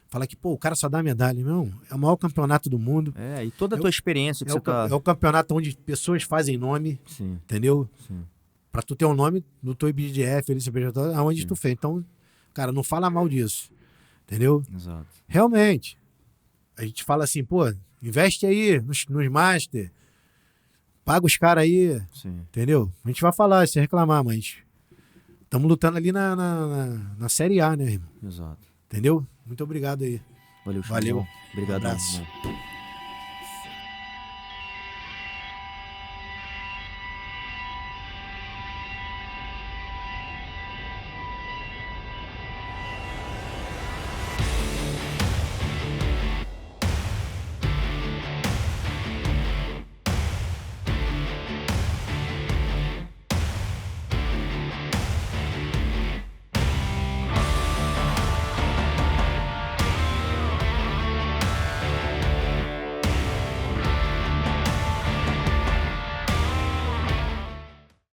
falar que, pô, o cara só dá medalha. Não, é o maior campeonato do mundo. E toda a tua experiência que você tá... É o campeonato onde pessoas fazem nome, Sim. entendeu? Sim. Pra tu ter um nome no teu IBJF, aonde tu fez. Então, cara, não fala mal disso. Entendeu? Exato. Realmente. A gente fala assim, pô, investe aí nos Master, paga os caras aí, Sim. entendeu? A gente vai falar, se reclamar, mas estamos lutando ali na Série A, né, irmão? Exato. Entendeu? Muito obrigado aí. Valeu, Valeu. Obrigadão. Um abraço. Irmão.